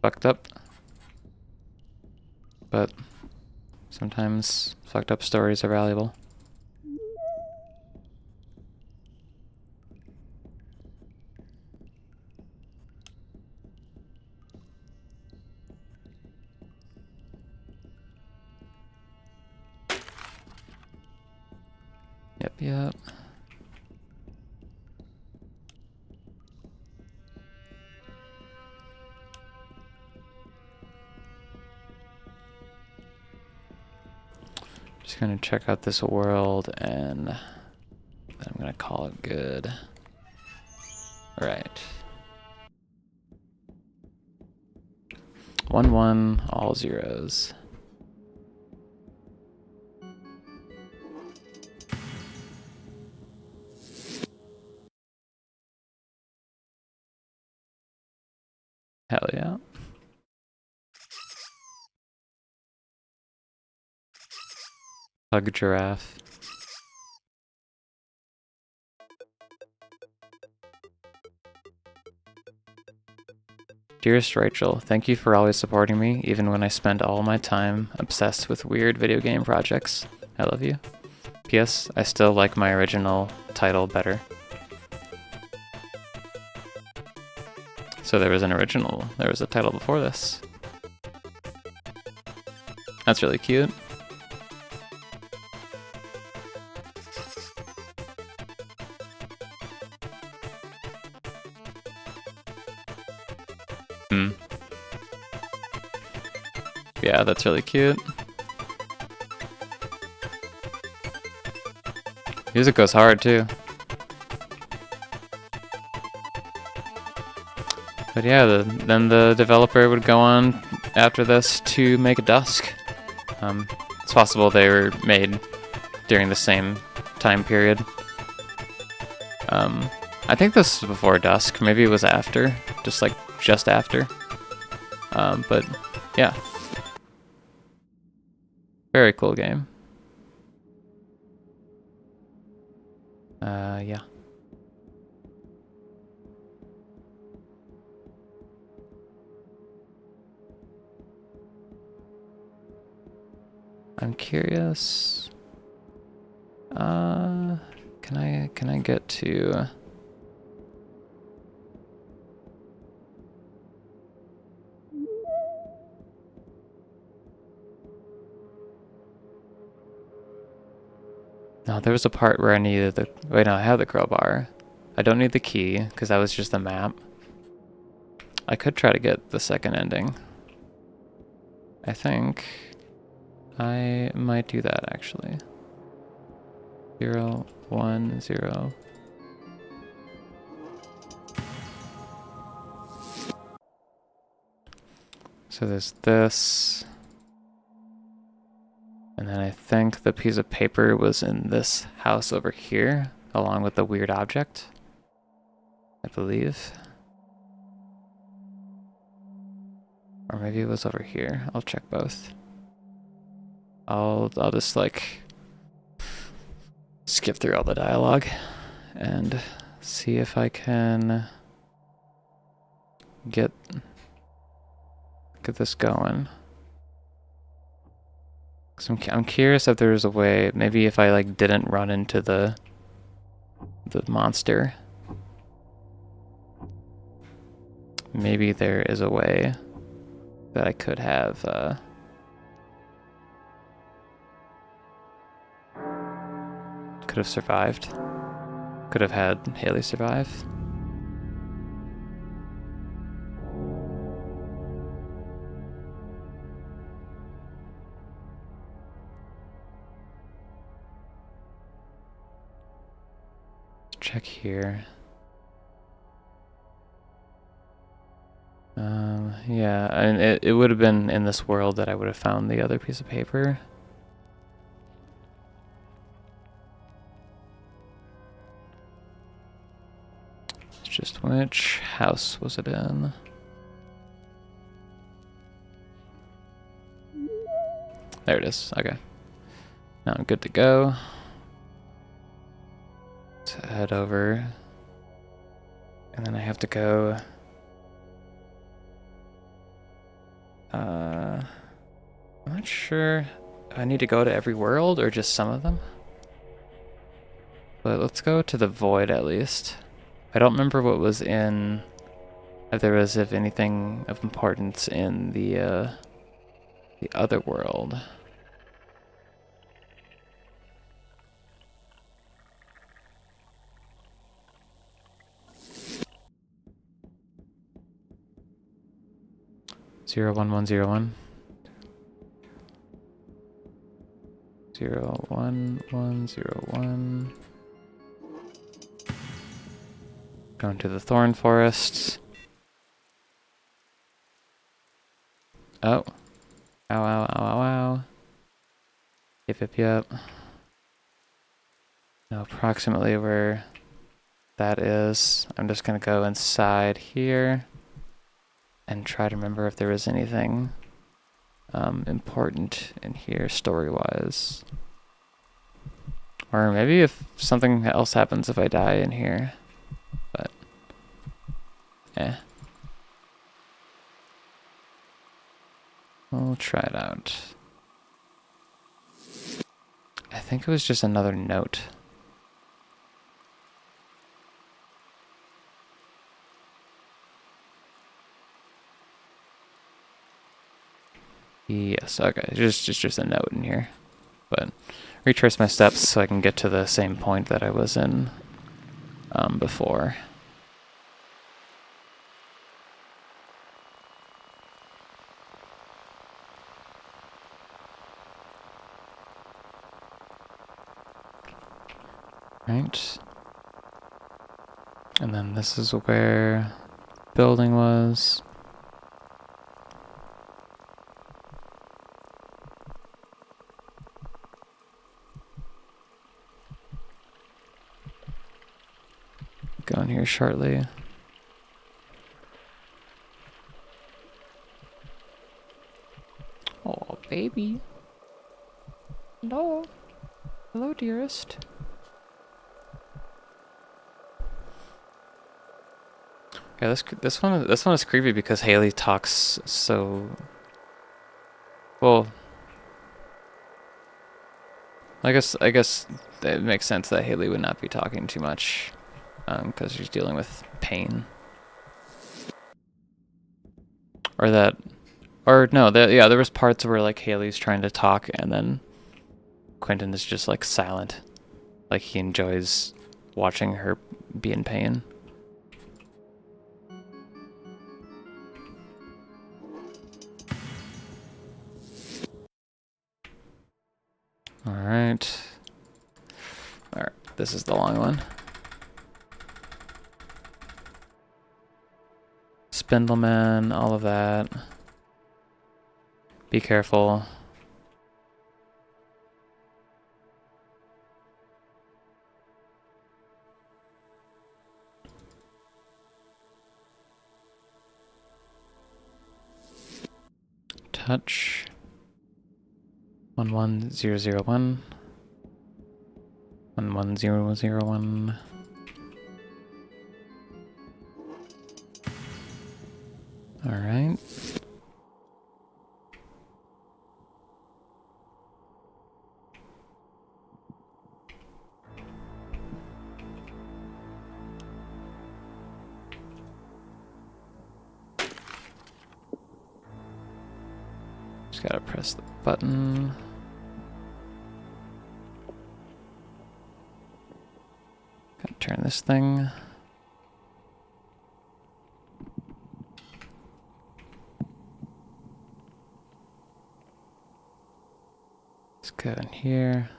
fucked up, but Sometimes fucked up stories are valuable. Yep. Just gonna check out this world and then I'm gonna call it good. Alright. 1-1, all zeros. Hell yeah. Hug giraffe. Dearest Rachel, thank you for always supporting me, even when I spend all my time obsessed with weird video game projects. I love you. P.S. I still like my original title better. So there was a title before this. That's really cute. Yeah, that's really cute. Music goes hard too. But yeah, then the developer would go on after this to make Dusk. It's possible they were made during the same time period. I think this was before Dusk. Maybe it was after, just after. But yeah, very cool game. Yeah. I'm curious. Can I get to? No, there was a part where I needed the. Wait, no, I have the crowbar. I don't need the key because that was just the map. I could try to get the second ending. I think I might do that actually. 0, 1, 0. So there's this. And then I think the piece of paper was in this house over here, along with the weird object, I believe. Or maybe it was over here. I'll check both. I'll just like skip through all the dialogue and see if I can get this going. 'Cause I'm curious if there's a way, maybe if I like didn't run into the monster. Maybe there is a way that I could have survived. Could have had Haley survive. Check here. Yeah, and it would have been in this world that I would have found the other piece of paper. It's just which house was it in? There it is. Okay. Now I'm good to go. Let's head over. And then I have to go. I'm not sure. Do I need to go to every world or just some of them? But let's go to the void at least. I don't remember what was in, if there was, if anything of importance in the other world. Zero 1 1 0 1. 0 1 1 0 1. Going to the thorn forests. Oh. Ow, ow, ow, ow, ow. Yep, yep, yep. Know approximately where that is. I'm just gonna go inside here and try to remember if there was anything important in here story-wise. Or maybe if something else happens if I die in here. But, we'll try it out. I think it was just another note. Yes, okay, just a note in here. But retrace my steps so I can get to the same point that I was in before. Right. And then this is where building was. Go in here shortly. Oh, baby. Hello. Hello, dearest. Yeah, this one is creepy because Haley talks so well. I guess it makes sense that Haley would not be talking too much, because she's dealing with pain. Or that, or no, yeah, there was parts where like Haley's trying to talk and then Quentin is just like silent, like he enjoys watching her be in pain. Alright. Alright, this is the long one. Spindleman, all of that. Be careful. Touch. 11001. 11001. All right. Just gotta press the button. Gotta turn this thing. Let's go in here.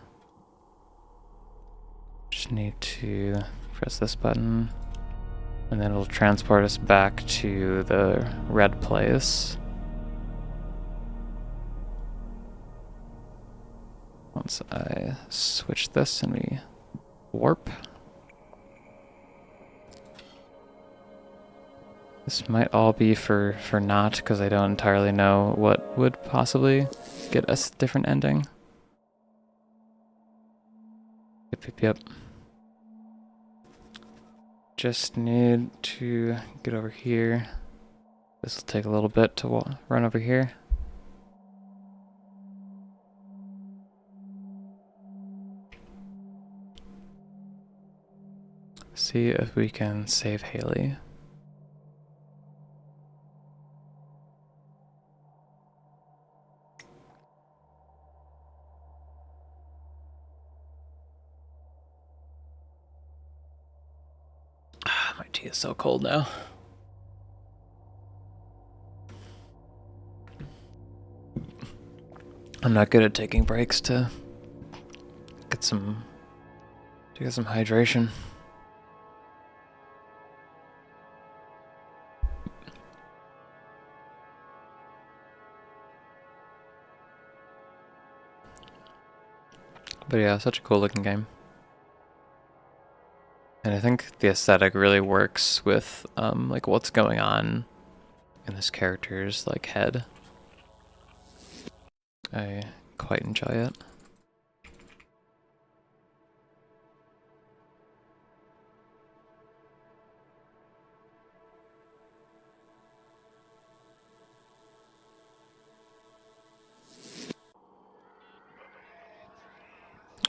Just need to press this button. And then it'll transport us back to the red place. Once I switch this and we warp. This might all be for naught, because I don't entirely know what would possibly get us a different ending. Yep. Just need to get over here. This will take a little bit to run over here. See if we can save Haley. My tea is so cold now. I'm not good at taking breaks to get some hydration. But yeah, such a cool looking game. And I think the aesthetic really works with like what's going on in this character's like head. I quite enjoy it.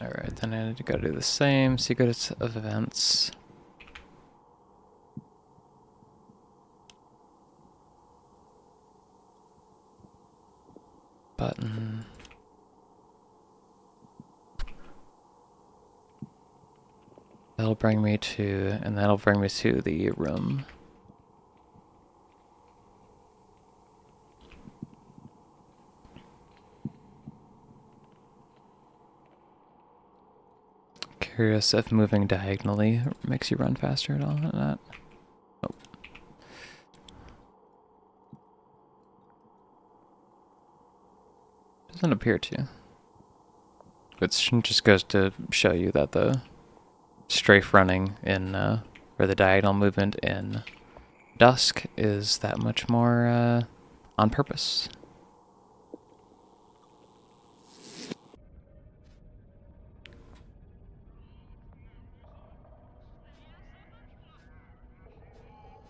Alright, then I need to go do the same. Secrets of events. Button. That'll bring me to the room. Curious if moving diagonally makes you run faster at all or not. Nope. Doesn't appear to. It just goes to show you that the strafe running in, or the diagonal movement in Dusk is that much more on purpose.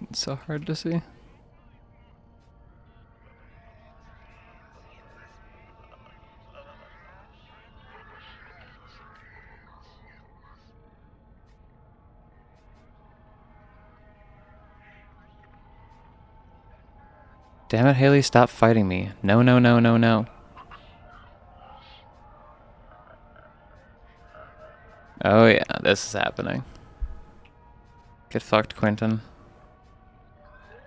It's so hard to see. Damn it, Haley, stop fighting me. No, no, no, no, no. Oh yeah, this is happening. Get fucked, Quentin.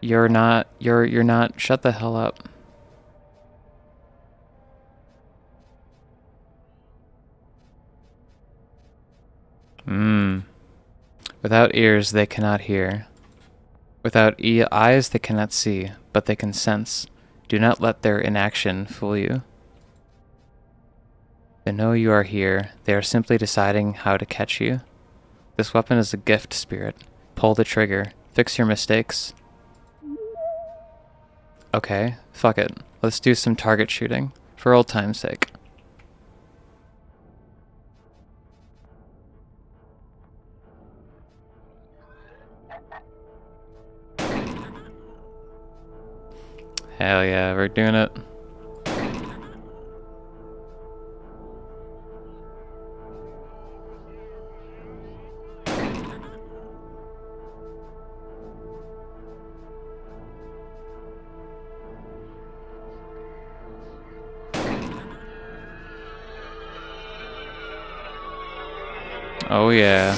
You're not, shut the hell up. Without ears, they cannot hear. Without eyes, they cannot see, but they can sense. Do not let their inaction fool you. They know you are here. They are simply deciding how to catch you. This weapon is a gift, Spirit. Pull the trigger. Fix your mistakes. Okay, fuck it. Let's do some target shooting, for old time's sake. Hell yeah, we're doing it. Oh yeah.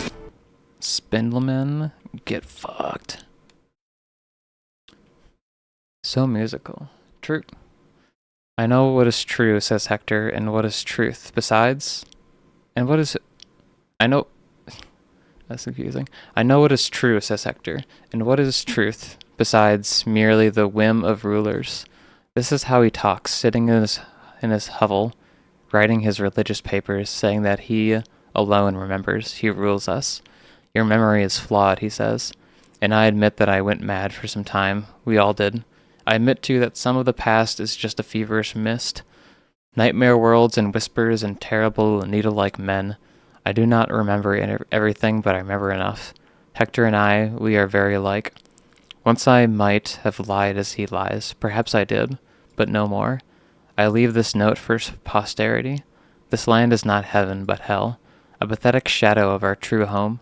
Spindleman, get fucked. So musical. True. I know what is true, says Hector, and what is truth. Besides, and what is... I know... That's confusing. I know what is true, says Hector, and what is truth, besides merely the whim of rulers. This is how he talks, sitting in his hovel, writing his religious papers, saying that he alone remembers, he rules us. Your memory is flawed, he says, and I admit that I went mad for some time. We all did. I admit, too, that some of the past is just a feverish mist. Nightmare worlds and whispers and terrible needle-like men. I do not remember everything, but I remember enough. Hector and I, we are very alike. Once I might have lied as he lies. Perhaps I did, but no more. I leave this note for posterity. This land is not heaven, but hell. A pathetic shadow of our true home.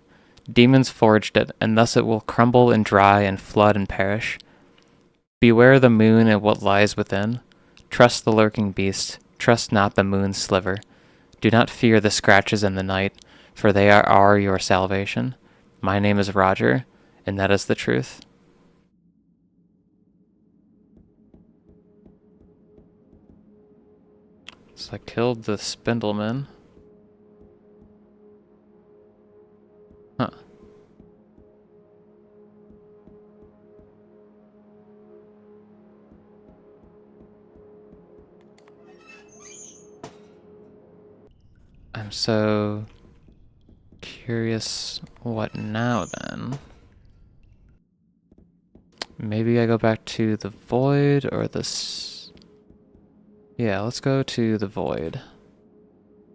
Demons forged it, and thus it will crumble and dry and flood and perish. Beware the moon and what lies within. Trust the lurking beast. Trust not the moon's sliver. Do not fear the scratches in the night, for they are your salvation. My name is Roger, and that is the truth. So I killed the Spindleman. Huh. I'm so curious what now then? Maybe I go back to the void or this. Yeah, let's go to the void.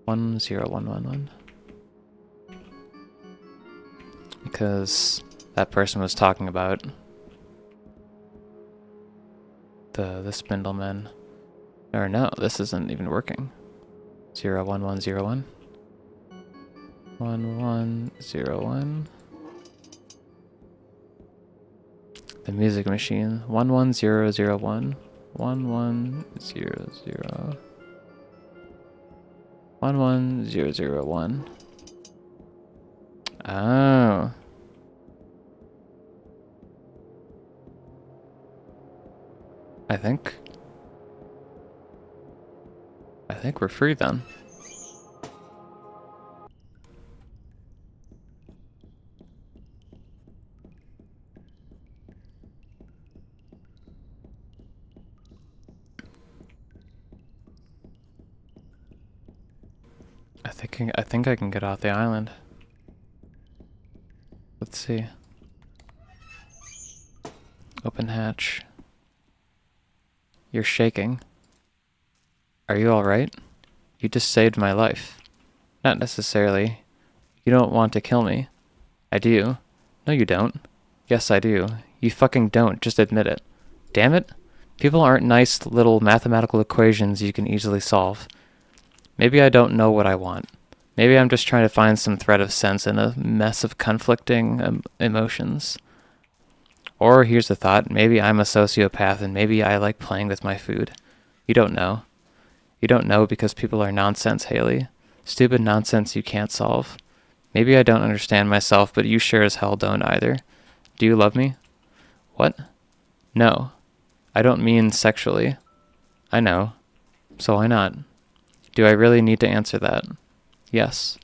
10111. Because that person was talking about the Spindleman. Or no, this isn't even working. 01101. 1101. The music machine. 11001. 1100. 11001. Oh. I think we're free then. I think I can get off the island. Let's see. Open hatch. You're shaking. Are you alright? You just saved my life. Not necessarily. You don't want to kill me. I do. No, you don't. Yes, I do. You fucking don't. Just admit it. Damn it. People aren't nice little mathematical equations you can easily solve. Maybe I don't know what I want. Maybe I'm just trying to find some thread of sense in a mess of conflicting emotions. Or here's the thought, maybe I'm a sociopath and maybe I like playing with my food. You don't know. You don't know because people are nonsense, Haley. Stupid nonsense you can't solve. Maybe I don't understand myself, but you sure as hell don't either. Do you love me? What? No. I don't mean sexually. I know. So why not? Do I really need to answer that? Yes.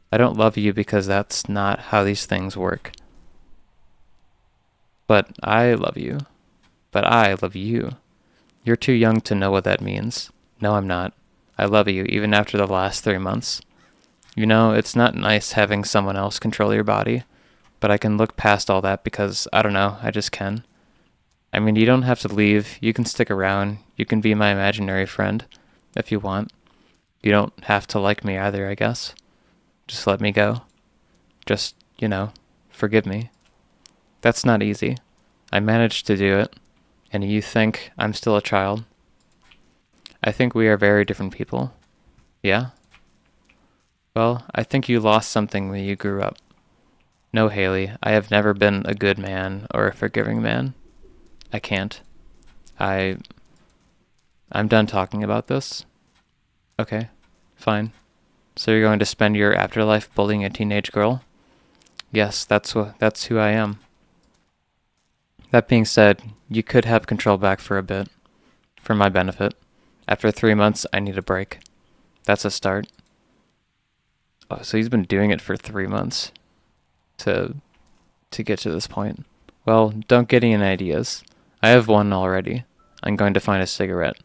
I don't love you because that's not how these things work. But I love you. But I love you. You're too young to know what that means. No, I'm not. I love you, even after the last 3 months. You know, it's not nice having someone else control your body, but I can look past all that because, I don't know, I just can. I mean, you don't have to leave. You can stick around. You can be my imaginary friend, if you want. You don't have to like me either, I guess. Just let me go. Just, forgive me. That's not easy. I managed to do it, and you think I'm still a child. I think we are very different people. Yeah? Well, I think you lost something when you grew up. No, Haley, I have never been a good man or a forgiving man. I can't. I'm done talking about this. Okay, fine. So you're going to spend your afterlife bullying a teenage girl? Yes, that's who I am. That being said, you could have control back for a bit. For my benefit. After 3 months, I need a break. That's a start. Oh, so he's been doing it for 3 months to get to this point. Well, don't get any ideas. I have one already. I'm going to find a cigarette.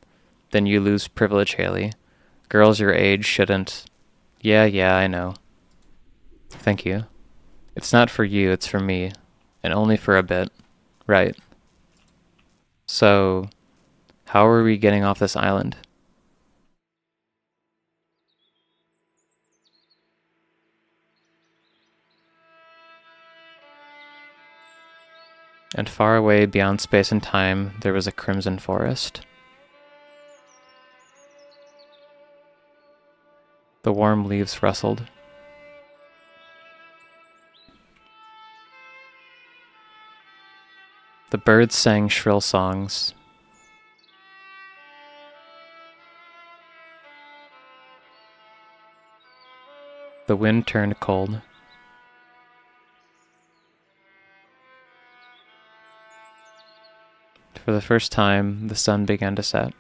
Then you lose privilege, Haley. Girls your age shouldn't. Yeah, I know. Thank you. It's not for you, it's for me. And only for a bit. Right. So, how are we getting off this island? And far away beyond space and time, there was a crimson forest. The warm leaves rustled. The birds sang shrill songs. The wind turned cold. For the first time, the sun began to set.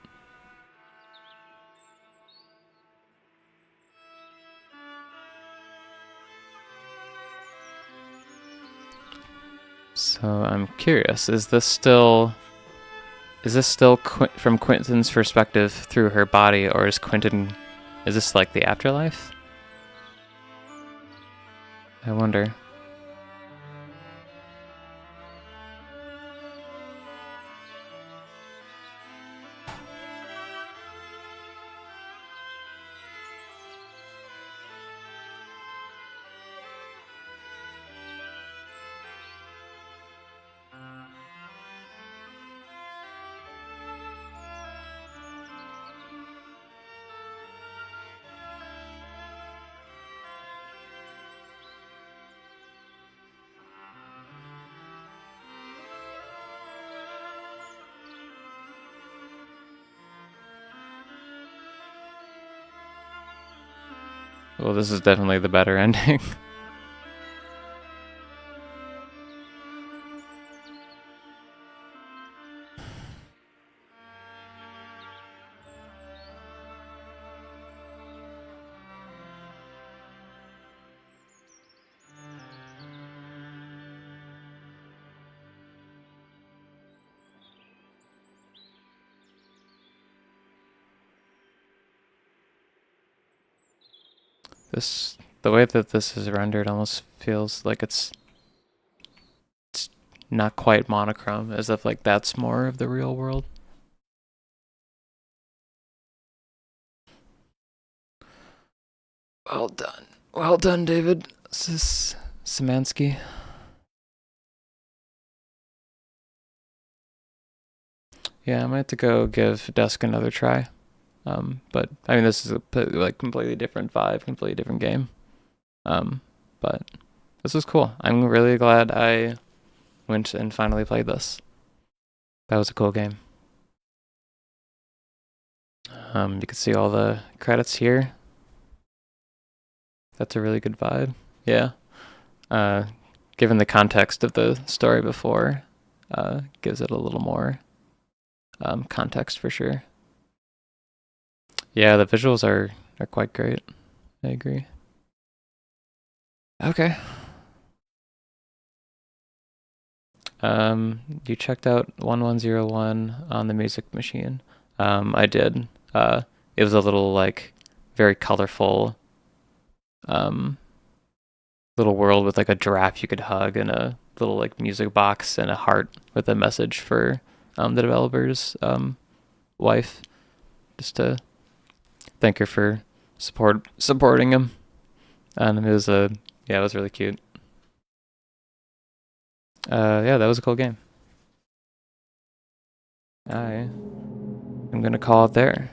So I'm curious, is this still from Quentin's perspective through her body, or is this like the afterlife? I wonder. Well, this is definitely the better ending. The way that this is rendered almost feels like it's not quite monochrome, as if like that's more of the real world. Well done, David. This is Szymanski. Yeah, I might have to go give Dusk another try. But I mean, this is a like completely different vibe, completely different game. But this was cool. I'm really glad I went and finally played this. That was a cool game. You can see all the credits here. That's a really good vibe. Yeah. Given the context of the story before, gives it a little more context for sure. Yeah, the visuals are quite great. I agree. Okay. You checked out 1101 on the music machine. I did. It was a little like very colorful little world with like a giraffe you could hug and a little like music box and a heart with a message for the developer's wife, just to thank her for supporting him. And it was it was really cute. Yeah, that was a cool game. I'm gonna call it there.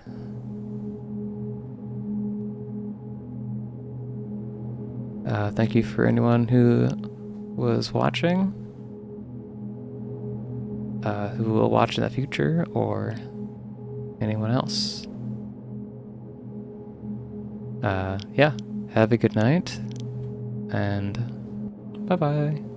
Thank you for anyone who was watching, who will watch in the future, or anyone else. Yeah, have a good night, and bye-bye.